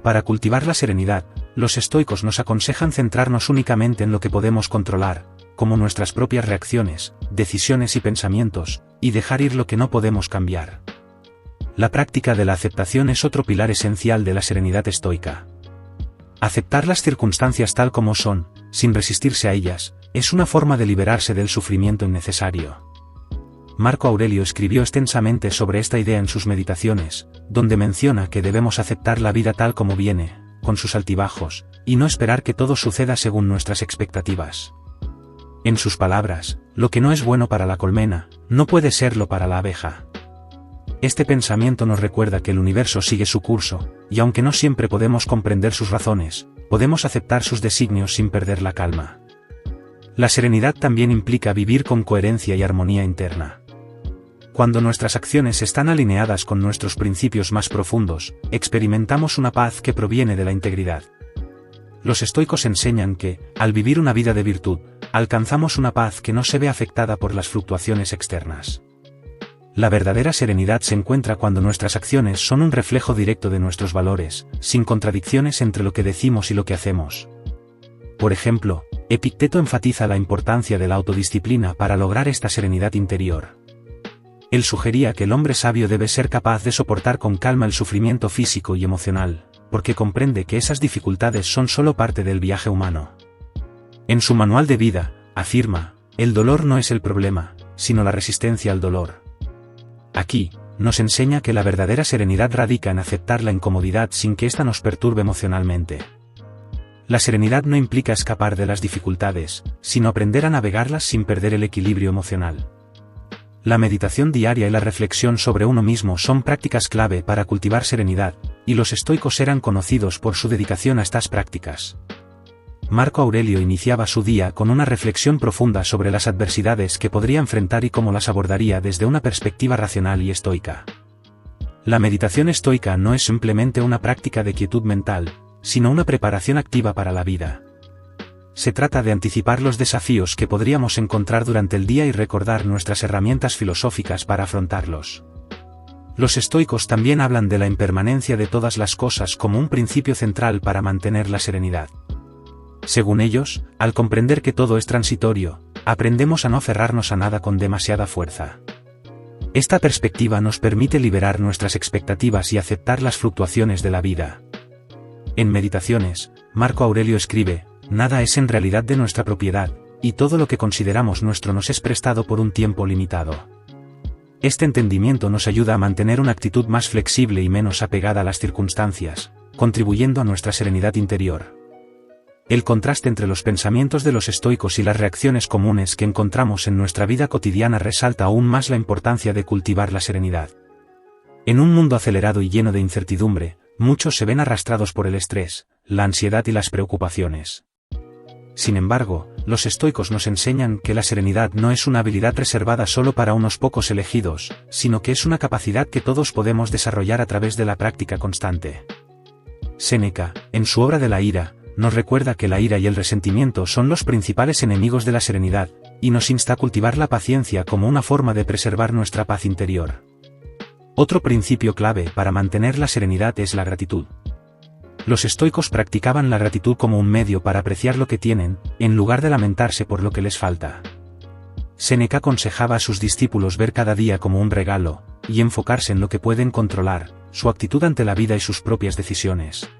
Para cultivar la serenidad, los estoicos nos aconsejan centrarnos únicamente en lo que podemos controlar, como nuestras propias reacciones, decisiones y pensamientos, y dejar ir lo que no podemos cambiar. La práctica de la aceptación es otro pilar esencial de la serenidad estoica. Aceptar las circunstancias tal como son, sin resistirse a ellas, es una forma de liberarse del sufrimiento innecesario. Marco Aurelio escribió extensamente sobre esta idea en sus Meditaciones, donde menciona que debemos aceptar la vida tal como viene, con sus altibajos, y no esperar que todo suceda según nuestras expectativas. En sus palabras, lo que no es bueno para la colmena, no puede serlo para la abeja. Este pensamiento nos recuerda que el universo sigue su curso, y aunque no siempre podemos comprender sus razones, podemos aceptar sus designios sin perder la calma. La serenidad también implica vivir con coherencia y armonía interna. Cuando nuestras acciones están alineadas con nuestros principios más profundos, experimentamos una paz que proviene de la integridad. Los estoicos enseñan que, al vivir una vida de virtud, alcanzamos una paz que no se ve afectada por las fluctuaciones externas. La verdadera serenidad se encuentra cuando nuestras acciones son un reflejo directo de nuestros valores, sin contradicciones entre lo que decimos y lo que hacemos. Por ejemplo, Epicteto enfatiza la importancia de la autodisciplina para lograr esta serenidad interior. Él sugería que el hombre sabio debe ser capaz de soportar con calma el sufrimiento físico y emocional, porque comprende que esas dificultades son solo parte del viaje humano. En su manual de vida, afirma, el dolor no es el problema, sino la resistencia al dolor. Aquí, nos enseña que la verdadera serenidad radica en aceptar la incomodidad sin que ésta nos perturbe emocionalmente. La serenidad no implica escapar de las dificultades, sino aprender a navegarlas sin perder el equilibrio emocional. La meditación diaria y la reflexión sobre uno mismo son prácticas clave para cultivar serenidad, y los estoicos eran conocidos por su dedicación a estas prácticas. Marco Aurelio iniciaba su día con una reflexión profunda sobre las adversidades que podría enfrentar y cómo las abordaría desde una perspectiva racional y estoica. La meditación estoica no es simplemente una práctica de quietud mental, sino una preparación activa para la vida. Se trata de anticipar los desafíos que podríamos encontrar durante el día y recordar nuestras herramientas filosóficas para afrontarlos. Los estoicos también hablan de la impermanencia de todas las cosas como un principio central para mantener la serenidad. Según ellos, al comprender que todo es transitorio, aprendemos a no aferrarnos a nada con demasiada fuerza. Esta perspectiva nos permite liberar nuestras expectativas y aceptar las fluctuaciones de la vida. En Meditaciones, Marco Aurelio escribe, nada es en realidad de nuestra propiedad, y todo lo que consideramos nuestro nos es prestado por un tiempo limitado. Este entendimiento nos ayuda a mantener una actitud más flexible y menos apegada a las circunstancias, contribuyendo a nuestra serenidad interior. El contraste entre los pensamientos de los estoicos y las reacciones comunes que encontramos en nuestra vida cotidiana resalta aún más la importancia de cultivar la serenidad. En un mundo acelerado y lleno de incertidumbre, muchos se ven arrastrados por el estrés, la ansiedad y las preocupaciones. Sin embargo, los estoicos nos enseñan que la serenidad no es una habilidad reservada solo para unos pocos elegidos, sino que es una capacidad que todos podemos desarrollar a través de la práctica constante. Séneca, en su obra de la ira, nos recuerda que la ira y el resentimiento son los principales enemigos de la serenidad, y nos insta a cultivar la paciencia como una forma de preservar nuestra paz interior. Otro principio clave para mantener la serenidad es la gratitud. Los estoicos practicaban la gratitud como un medio para apreciar lo que tienen, en lugar de lamentarse por lo que les falta. Séneca aconsejaba a sus discípulos ver cada día como un regalo, y enfocarse en lo que pueden controlar, su actitud ante la vida y sus propias decisiones.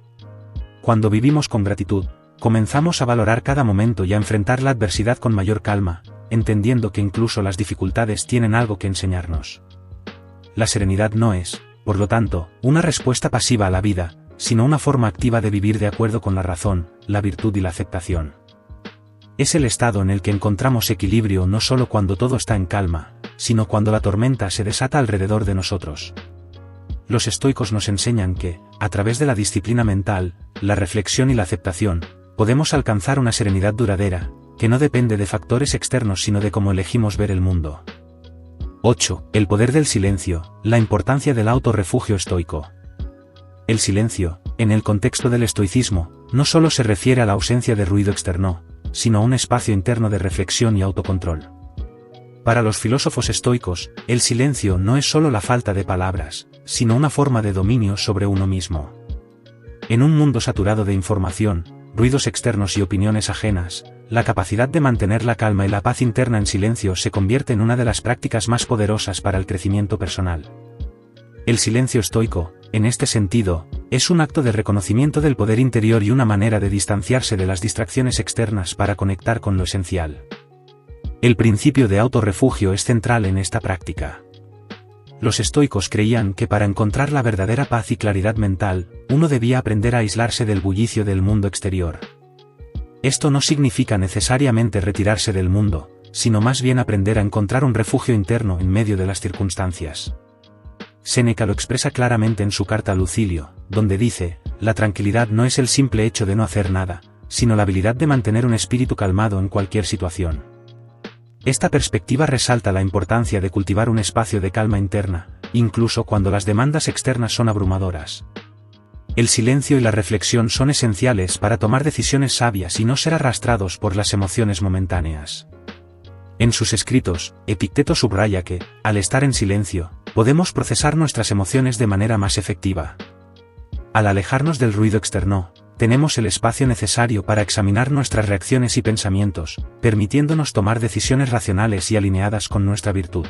Cuando vivimos con gratitud, comenzamos a valorar cada momento y a enfrentar la adversidad con mayor calma, entendiendo que incluso las dificultades tienen algo que enseñarnos. La serenidad no es, por lo tanto, una respuesta pasiva a la vida, sino una forma activa de vivir de acuerdo con la razón, la virtud y la aceptación. Es el estado en el que encontramos equilibrio no solo cuando todo está en calma, sino cuando la tormenta se desata alrededor de nosotros. Los estoicos nos enseñan que, a través de la disciplina mental, la reflexión y la aceptación, podemos alcanzar una serenidad duradera, que no depende de factores externos sino de cómo elegimos ver el mundo. 8. El poder del silencio, la importancia del autorrefugio estoico. El silencio, en el contexto del estoicismo, no solo se refiere a la ausencia de ruido externo, sino a un espacio interno de reflexión y autocontrol. Para los filósofos estoicos, el silencio no es solo la falta de palabras, sino una forma de dominio sobre uno mismo. En un mundo saturado de información, ruidos externos y opiniones ajenas, la capacidad de mantener la calma y la paz interna en silencio se convierte en una de las prácticas más poderosas para el crecimiento personal. El silencio estoico, en este sentido, es un acto de reconocimiento del poder interior y una manera de distanciarse de las distracciones externas para conectar con lo esencial. El principio de autorrefugio es central en esta práctica. Los estoicos creían que para encontrar la verdadera paz y claridad mental, uno debía aprender a aislarse del bullicio del mundo exterior. Esto no significa necesariamente retirarse del mundo, sino más bien aprender a encontrar un refugio interno en medio de las circunstancias. Séneca lo expresa claramente en su carta a Lucilio, donde dice, la tranquilidad no es el simple hecho de no hacer nada, sino la habilidad de mantener un espíritu calmado en cualquier situación. Esta perspectiva resalta la importancia de cultivar un espacio de calma interna, incluso cuando las demandas externas son abrumadoras. El silencio y la reflexión son esenciales para tomar decisiones sabias y no ser arrastrados por las emociones momentáneas. En sus escritos, Epicteto subraya que, al estar en silencio, podemos procesar nuestras emociones de manera más efectiva. Al alejarnos del ruido externo, tenemos el espacio necesario para examinar nuestras reacciones y pensamientos, permitiéndonos tomar decisiones racionales y alineadas con nuestra virtud.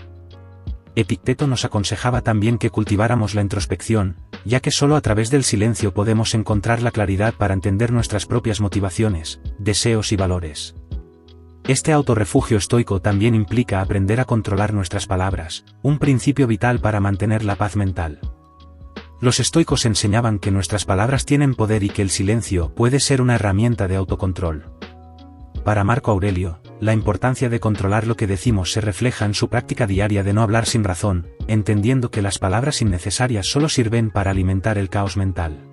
Epicteto nos aconsejaba también que cultiváramos la introspección, ya que solo a través del silencio podemos encontrar la claridad para entender nuestras propias motivaciones, deseos y valores. Este autorrefugio estoico también implica aprender a controlar nuestras palabras, un principio vital para mantener la paz mental. Los estoicos enseñaban que nuestras palabras tienen poder y que el silencio puede ser una herramienta de autocontrol. Para Marco Aurelio, la importancia de controlar lo que decimos se refleja en su práctica diaria de no hablar sin razón, entendiendo que las palabras innecesarias solo sirven para alimentar el caos mental.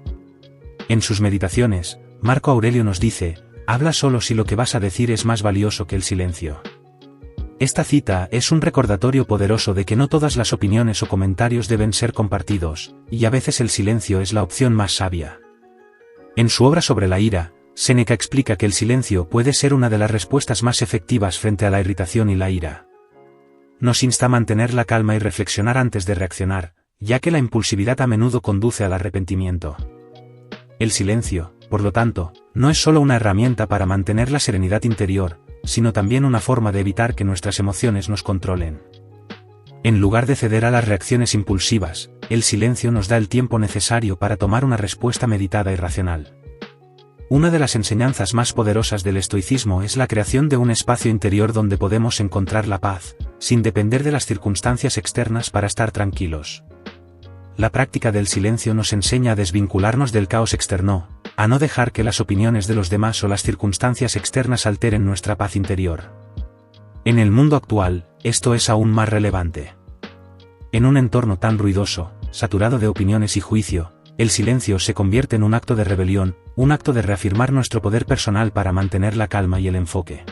En sus meditaciones, Marco Aurelio nos dice: habla solo si lo que vas a decir es más valioso que el silencio. Esta cita es un recordatorio poderoso de que no todas las opiniones o comentarios deben ser compartidos, y a veces el silencio es la opción más sabia. En su obra sobre la ira, Séneca explica que el silencio puede ser una de las respuestas más efectivas frente a la irritación y la ira. Nos insta a mantener la calma y reflexionar antes de reaccionar, ya que la impulsividad a menudo conduce al arrepentimiento. El silencio, por lo tanto, no es solo una herramienta para mantener la serenidad interior, sino también una forma de evitar que nuestras emociones nos controlen. En lugar de ceder a las reacciones impulsivas, el silencio nos da el tiempo necesario para tomar una respuesta meditada y racional. Una de las enseñanzas más poderosas del estoicismo es la creación de un espacio interior donde podemos encontrar la paz, sin depender de las circunstancias externas para estar tranquilos. La práctica del silencio nos enseña a desvincularnos del caos externo, a no dejar que las opiniones de los demás o las circunstancias externas alteren nuestra paz interior. En el mundo actual, esto es aún más relevante. En un entorno tan ruidoso, saturado de opiniones y juicio, el silencio se convierte en un acto de rebelión, un acto de reafirmar nuestro poder personal para mantener la calma y el enfoque.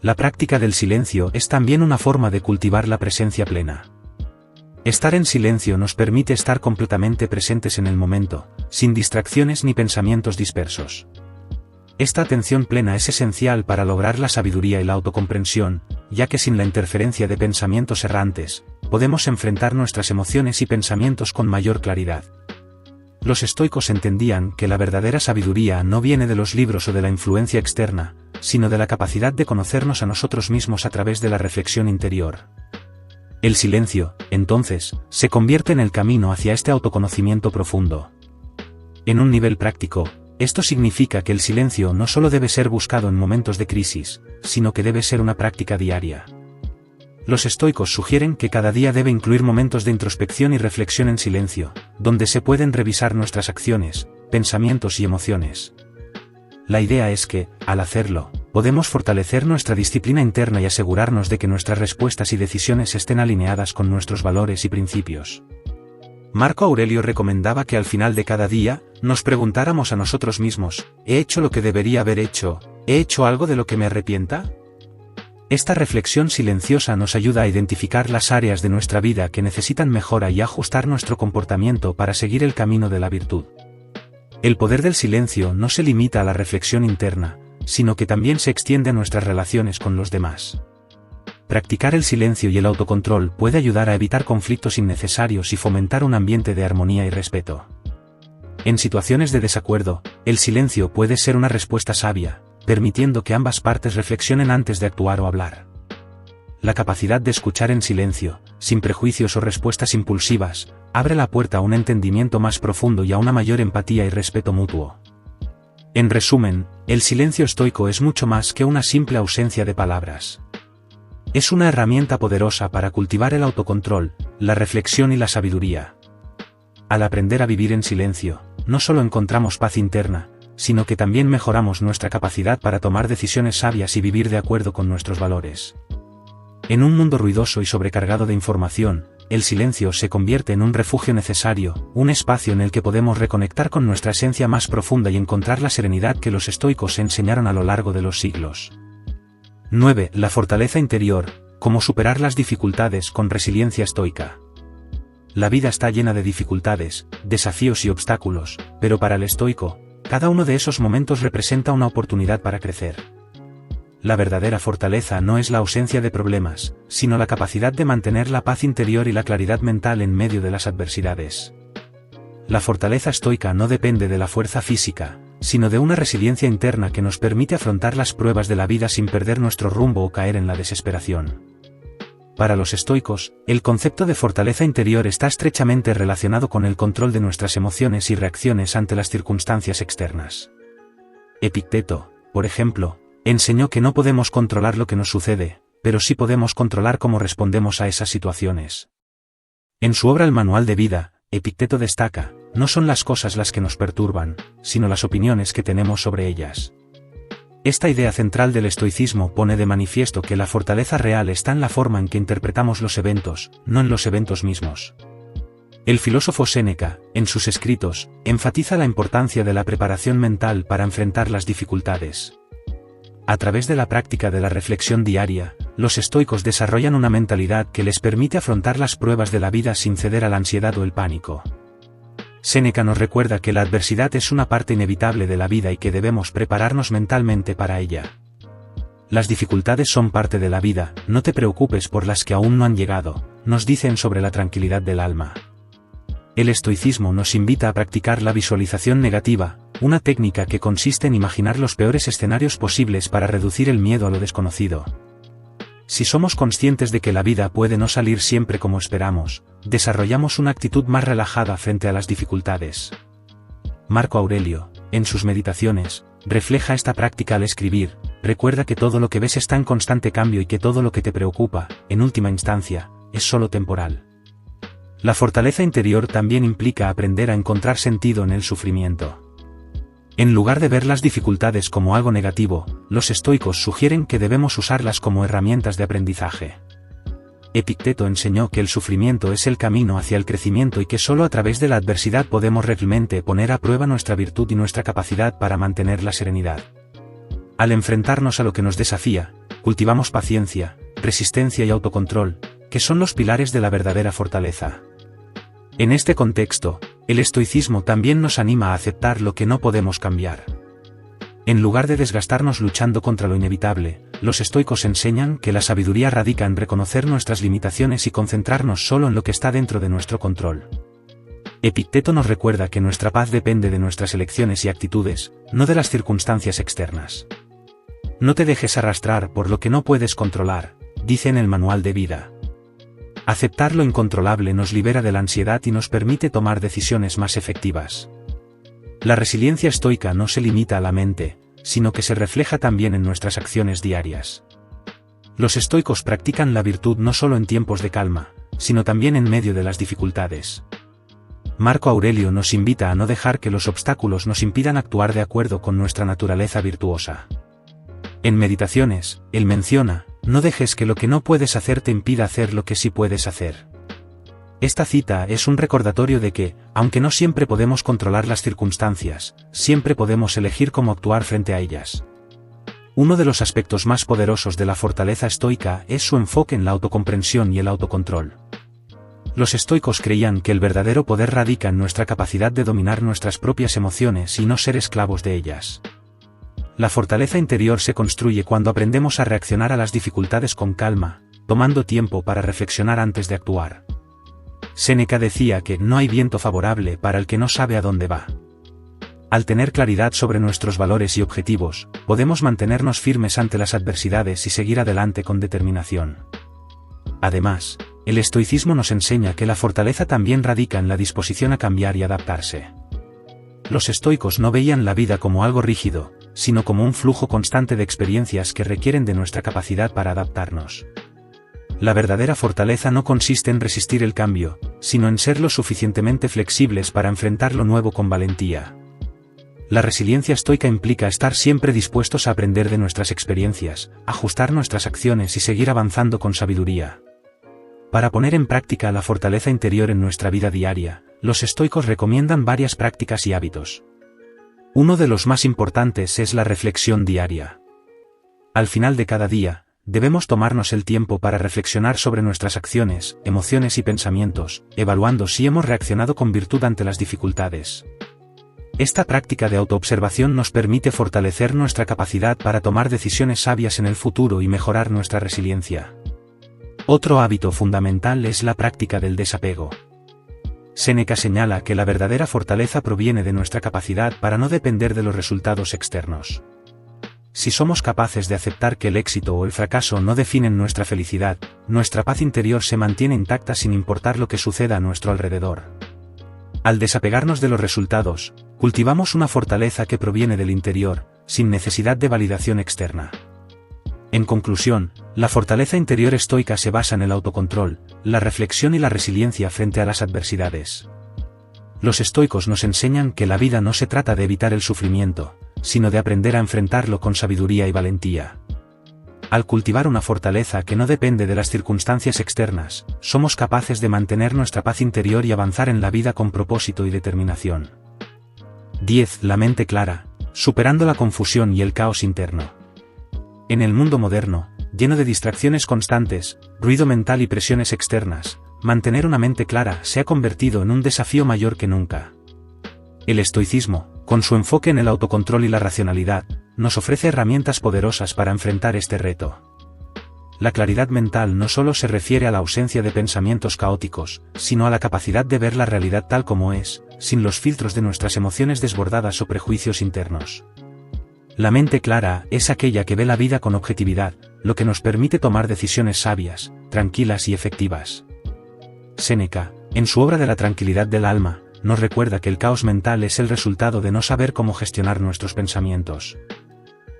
La práctica del silencio es también una forma de cultivar la presencia plena. Estar en silencio nos permite estar completamente presentes en el momento, sin distracciones ni pensamientos dispersos. Esta atención plena es esencial para lograr la sabiduría y la autocomprensión, ya que sin la interferencia de pensamientos errantes, podemos enfrentar nuestras emociones y pensamientos con mayor claridad. Los estoicos entendían que la verdadera sabiduría no viene de los libros o de la influencia externa, sino de la capacidad de conocernos a nosotros mismos a través de la reflexión interior. El silencio, entonces, se convierte en el camino hacia este autoconocimiento profundo. En un nivel práctico, esto significa que el silencio no solo debe ser buscado en momentos de crisis, sino que debe ser una práctica diaria. Los estoicos sugieren que cada día debe incluir momentos de introspección y reflexión en silencio, donde se pueden revisar nuestras acciones, pensamientos y emociones. La idea es que, al hacerlo, podemos fortalecer nuestra disciplina interna y asegurarnos de que nuestras respuestas y decisiones estén alineadas con nuestros valores y principios. Marco Aurelio recomendaba que al final de cada día, nos preguntáramos a nosotros mismos: ¿he hecho lo que debería haber hecho? ¿He hecho algo de lo que me arrepienta? Esta reflexión silenciosa nos ayuda a identificar las áreas de nuestra vida que necesitan mejora y ajustar nuestro comportamiento para seguir el camino de la virtud. El poder del silencio no se limita a la reflexión interna, sino que también se extiende a nuestras relaciones con los demás. Practicar el silencio y el autocontrol puede ayudar a evitar conflictos innecesarios y fomentar un ambiente de armonía y respeto. En situaciones de desacuerdo, el silencio puede ser una respuesta sabia, permitiendo que ambas partes reflexionen antes de actuar o hablar. La capacidad de escuchar en silencio, sin prejuicios o respuestas impulsivas, abre la puerta a un entendimiento más profundo y a una mayor empatía y respeto mutuo. En resumen, el silencio estoico es mucho más que una simple ausencia de palabras. Es una herramienta poderosa para cultivar el autocontrol, la reflexión y la sabiduría. Al aprender a vivir en silencio, no solo encontramos paz interna, sino que también mejoramos nuestra capacidad para tomar decisiones sabias y vivir de acuerdo con nuestros valores. En un mundo ruidoso y sobrecargado de información, el silencio se convierte en un refugio necesario, un espacio en el que podemos reconectar con nuestra esencia más profunda y encontrar la serenidad que los estoicos enseñaron a lo largo de los siglos. 9. La fortaleza interior: cómo superar las dificultades con resiliencia estoica. La vida está llena de dificultades, desafíos y obstáculos, pero para el estoico, cada uno de esos momentos representa una oportunidad para crecer. La verdadera fortaleza no es la ausencia de problemas, sino la capacidad de mantener la paz interior y la claridad mental en medio de las adversidades. La fortaleza estoica no depende de la fuerza física, sino de una resiliencia interna que nos permite afrontar las pruebas de la vida sin perder nuestro rumbo o caer en la desesperación. Para los estoicos, el concepto de fortaleza interior está estrechamente relacionado con el control de nuestras emociones y reacciones ante las circunstancias externas. Epicteto, por ejemplo, enseñó que no podemos controlar lo que nos sucede, pero sí podemos controlar cómo respondemos a esas situaciones. En su obra El Manual de Vida, Epicteto destaca, no son las cosas las que nos perturban, sino las opiniones que tenemos sobre ellas. Esta idea central del estoicismo pone de manifiesto que la fortaleza real está en la forma en que interpretamos los eventos, no en los eventos mismos. El filósofo Séneca, en sus escritos, enfatiza la importancia de la preparación mental para enfrentar las dificultades. A través de la práctica de la reflexión diaria, los estoicos desarrollan una mentalidad que les permite afrontar las pruebas de la vida sin ceder a la ansiedad o el pánico. Séneca nos recuerda que la adversidad es una parte inevitable de la vida y que debemos prepararnos mentalmente para ella. Las dificultades son parte de la vida, no te preocupes por las que aún no han llegado, nos dicen sobre la tranquilidad del alma. El estoicismo nos invita a practicar la visualización negativa, una técnica que consiste en imaginar los peores escenarios posibles para reducir el miedo a lo desconocido. Si somos conscientes de que la vida puede no salir siempre como esperamos, desarrollamos una actitud más relajada frente a las dificultades. Marco Aurelio, en sus meditaciones, refleja esta práctica al escribir: recuerda que todo lo que ves está en constante cambio y que todo lo que te preocupa, en última instancia, es solo temporal. La fortaleza interior también implica aprender a encontrar sentido en el sufrimiento. En lugar de ver las dificultades como algo negativo, los estoicos sugieren que debemos usarlas como herramientas de aprendizaje. Epicteto enseñó que el sufrimiento es el camino hacia el crecimiento y que solo a través de la adversidad podemos realmente poner a prueba nuestra virtud y nuestra capacidad para mantener la serenidad. Al enfrentarnos a lo que nos desafía, cultivamos paciencia, resistencia y autocontrol, que son los pilares de la verdadera fortaleza. En este contexto, el estoicismo también nos anima a aceptar lo que no podemos cambiar. En lugar de desgastarnos luchando contra lo inevitable, los estoicos enseñan que la sabiduría radica en reconocer nuestras limitaciones y concentrarnos solo en lo que está dentro de nuestro control. Epicteto nos recuerda que nuestra paz depende de nuestras elecciones y actitudes, no de las circunstancias externas. No te dejes arrastrar por lo que no puedes controlar, dice en el Manual de Vida. Aceptar lo incontrolable nos libera de la ansiedad y nos permite tomar decisiones más efectivas. La resiliencia estoica no se limita a la mente, sino que se refleja también en nuestras acciones diarias. Los estoicos practican la virtud no solo en tiempos de calma, sino también en medio de las dificultades. Marco Aurelio nos invita a no dejar que los obstáculos nos impidan actuar de acuerdo con nuestra naturaleza virtuosa. En Meditaciones, él menciona: no dejes que lo que no puedes hacer te impida hacer lo que sí puedes hacer. Esta cita es un recordatorio de que, aunque no siempre podemos controlar las circunstancias, siempre podemos elegir cómo actuar frente a ellas. Uno de los aspectos más poderosos de la fortaleza estoica es su enfoque en la autocomprensión y el autocontrol. Los estoicos creían que el verdadero poder radica en nuestra capacidad de dominar nuestras propias emociones y no ser esclavos de ellas. La fortaleza interior se construye cuando aprendemos a reaccionar a las dificultades con calma, tomando tiempo para reflexionar antes de actuar. Séneca decía que no hay viento favorable para el que no sabe a dónde va. Al tener claridad sobre nuestros valores y objetivos, podemos mantenernos firmes ante las adversidades y seguir adelante con determinación. Además, el estoicismo nos enseña que la fortaleza también radica en la disposición a cambiar y adaptarse. Los estoicos no veían la vida como algo rígido, sino como un flujo constante de experiencias que requieren de nuestra capacidad para adaptarnos. La verdadera fortaleza no consiste en resistir el cambio, sino en ser lo suficientemente flexibles para enfrentar lo nuevo con valentía. La resiliencia estoica implica estar siempre dispuestos a aprender de nuestras experiencias, ajustar nuestras acciones y seguir avanzando con sabiduría. Para poner en práctica la fortaleza interior en nuestra vida diaria, los estoicos recomiendan varias prácticas y hábitos. Uno de los más importantes es la reflexión diaria. Al final de cada día, debemos tomarnos el tiempo para reflexionar sobre nuestras acciones, emociones y pensamientos, evaluando si hemos reaccionado con virtud ante las dificultades. Esta práctica de autoobservación nos permite fortalecer nuestra capacidad para tomar decisiones sabias en el futuro y mejorar nuestra resiliencia. Otro hábito fundamental es la práctica del desapego. Séneca señala que la verdadera fortaleza proviene de nuestra capacidad para no depender de los resultados externos. si somos capaces de aceptar que el éxito o el fracaso no definen nuestra felicidad, nuestra paz interior se mantiene intacta sin importar lo que suceda a nuestro alrededor. Al desapegarnos de los resultados, cultivamos una fortaleza que proviene del interior, sin necesidad de validación externa. En conclusión, la fortaleza interior estoica se basa en el autocontrol, la reflexión y la resiliencia frente a las adversidades. Los estoicos nos enseñan que la vida no se trata de evitar el sufrimiento, sino de aprender a enfrentarlo con sabiduría y valentía. Al cultivar una fortaleza que no depende de las circunstancias externas, somos capaces de mantener nuestra paz interior y avanzar en la vida con propósito y determinación. 10. La mente clara, superando la confusión y el caos interno. En el mundo moderno, lleno de distracciones constantes, ruido mental y presiones externas, mantener una mente clara se ha convertido en un desafío mayor que nunca. El estoicismo, con su enfoque en el autocontrol y la racionalidad, nos ofrece herramientas poderosas para enfrentar este reto. La claridad mental no solo se refiere a la ausencia de pensamientos caóticos, sino a la capacidad de ver la realidad tal como es, sin los filtros de nuestras emociones desbordadas o prejuicios internos. La mente clara es aquella que ve la vida con objetividad, lo que nos permite tomar decisiones sabias, tranquilas y efectivas. Séneca, en su obra de la tranquilidad del alma, nos recuerda que el caos mental es el resultado de no saber cómo gestionar nuestros pensamientos.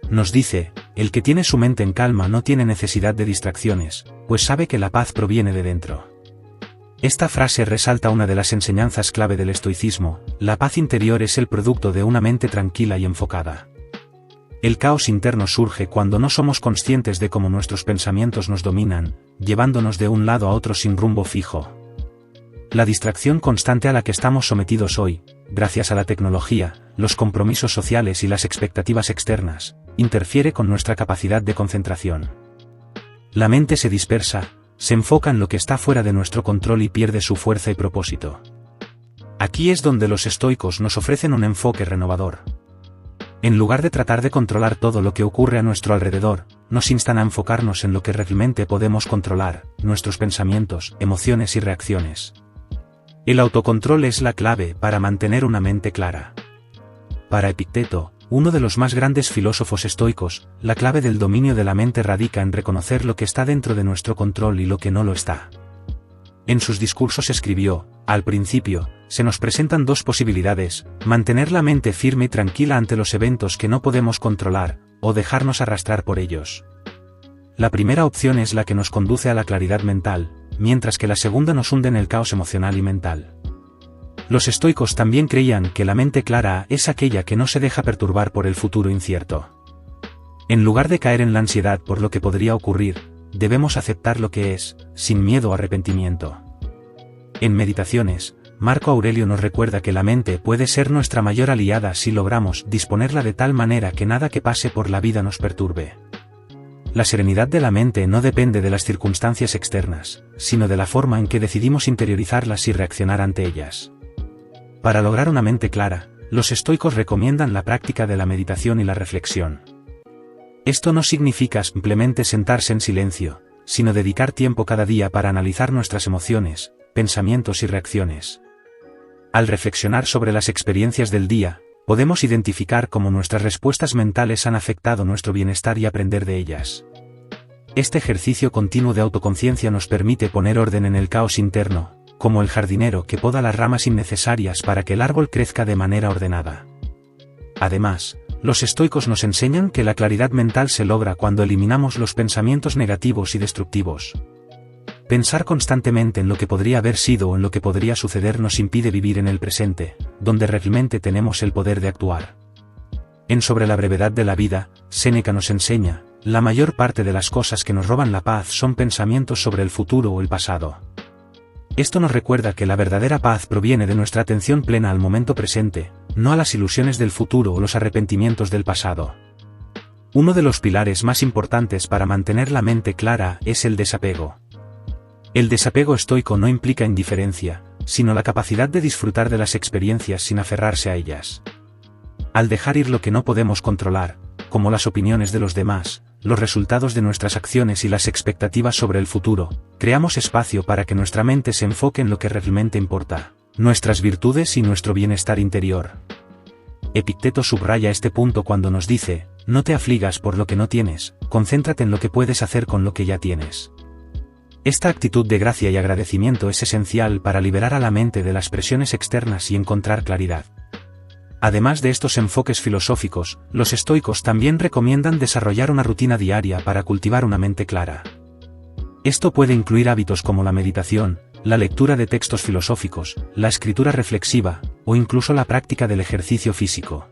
Nos dice, el que tiene su mente en calma no tiene necesidad de distracciones, pues sabe que la paz proviene de dentro. Esta frase resalta una de las enseñanzas clave del estoicismo: la paz interior es el producto de una mente tranquila y enfocada. El caos interno surge cuando no somos conscientes de cómo nuestros pensamientos nos dominan, llevándonos de un lado a otro sin rumbo fijo. La distracción constante a la que estamos sometidos hoy, gracias a la tecnología, los compromisos sociales y las expectativas externas, interfiere con nuestra capacidad de concentración. La mente se dispersa, se enfoca en lo que está fuera de nuestro control y pierde su fuerza y propósito. Aquí es donde los estoicos nos ofrecen un enfoque renovador. En lugar de tratar de controlar todo lo que ocurre a nuestro alrededor, nos instan a enfocarnos en lo que realmente podemos controlar: nuestros pensamientos, emociones y reacciones. El autocontrol es la clave para mantener una mente clara. Para Epicteto, uno de los más grandes filósofos estoicos, la clave del dominio de la mente radica en reconocer lo que está dentro de nuestro control y lo que no lo está. En sus discursos escribió: al principio, se nos presentan dos posibilidades: mantener la mente firme y tranquila ante los eventos que no podemos controlar, o dejarnos arrastrar por ellos. La primera opción es la que nos conduce a la claridad mental, mientras que la segunda nos hunde en el caos emocional y mental. Los estoicos también creían que la mente clara es aquella que no se deja perturbar por el futuro incierto. En lugar de caer en la ansiedad por lo que podría ocurrir, debemos aceptar lo que es, sin miedo o arrepentimiento. En Meditaciones, Marco Aurelio nos recuerda que la mente puede ser nuestra mayor aliada si logramos disponerla de tal manera que nada que pase por la vida nos perturbe. La serenidad de la mente no depende de las circunstancias externas, sino de la forma en que decidimos interiorizarlas y reaccionar ante ellas. Para lograr una mente clara, los estoicos recomiendan la práctica de la meditación y la reflexión. Esto no significa simplemente sentarse en silencio, sino dedicar tiempo cada día para analizar nuestras emociones, pensamientos y reacciones. Al reflexionar sobre las experiencias del día, podemos identificar cómo nuestras respuestas mentales han afectado nuestro bienestar y aprender de ellas. Este ejercicio continuo de autoconciencia nos permite poner orden en el caos interno, como el jardinero que poda las ramas innecesarias para que el árbol crezca de manera ordenada. Además, los estoicos nos enseñan que la claridad mental se logra cuando eliminamos los pensamientos negativos y destructivos. Pensar constantemente en lo que podría haber sido o en lo que podría suceder nos impide vivir en el presente, donde realmente tenemos el poder de actuar. En Sobre la brevedad de la vida, Séneca nos enseña: la mayor parte de las cosas que nos roban la paz son pensamientos sobre el futuro o el pasado. Esto nos recuerda que la verdadera paz proviene de nuestra atención plena al momento presente, no a las ilusiones del futuro o los arrepentimientos del pasado. Uno de los pilares más importantes para mantener la mente clara es el desapego. El desapego estoico no implica indiferencia, sino la capacidad de disfrutar de las experiencias sin aferrarse a ellas. Al dejar ir lo que no podemos controlar, como las opiniones de los demás, los resultados de nuestras acciones y las expectativas sobre el futuro, creamos espacio para que nuestra mente se enfoque en lo que realmente importa: nuestras virtudes y nuestro bienestar interior. Epicteto subraya este punto cuando nos dice: no te afligas por lo que no tienes, concéntrate en lo que puedes hacer con lo que ya tienes. Esta actitud de gracia y agradecimiento es esencial para liberar a la mente de las presiones externas y encontrar claridad. Además de estos enfoques filosóficos, los estoicos también recomiendan desarrollar una rutina diaria para cultivar una mente clara. Esto puede incluir hábitos como la meditación, la lectura de textos filosóficos, la escritura reflexiva, o incluso la práctica del ejercicio físico.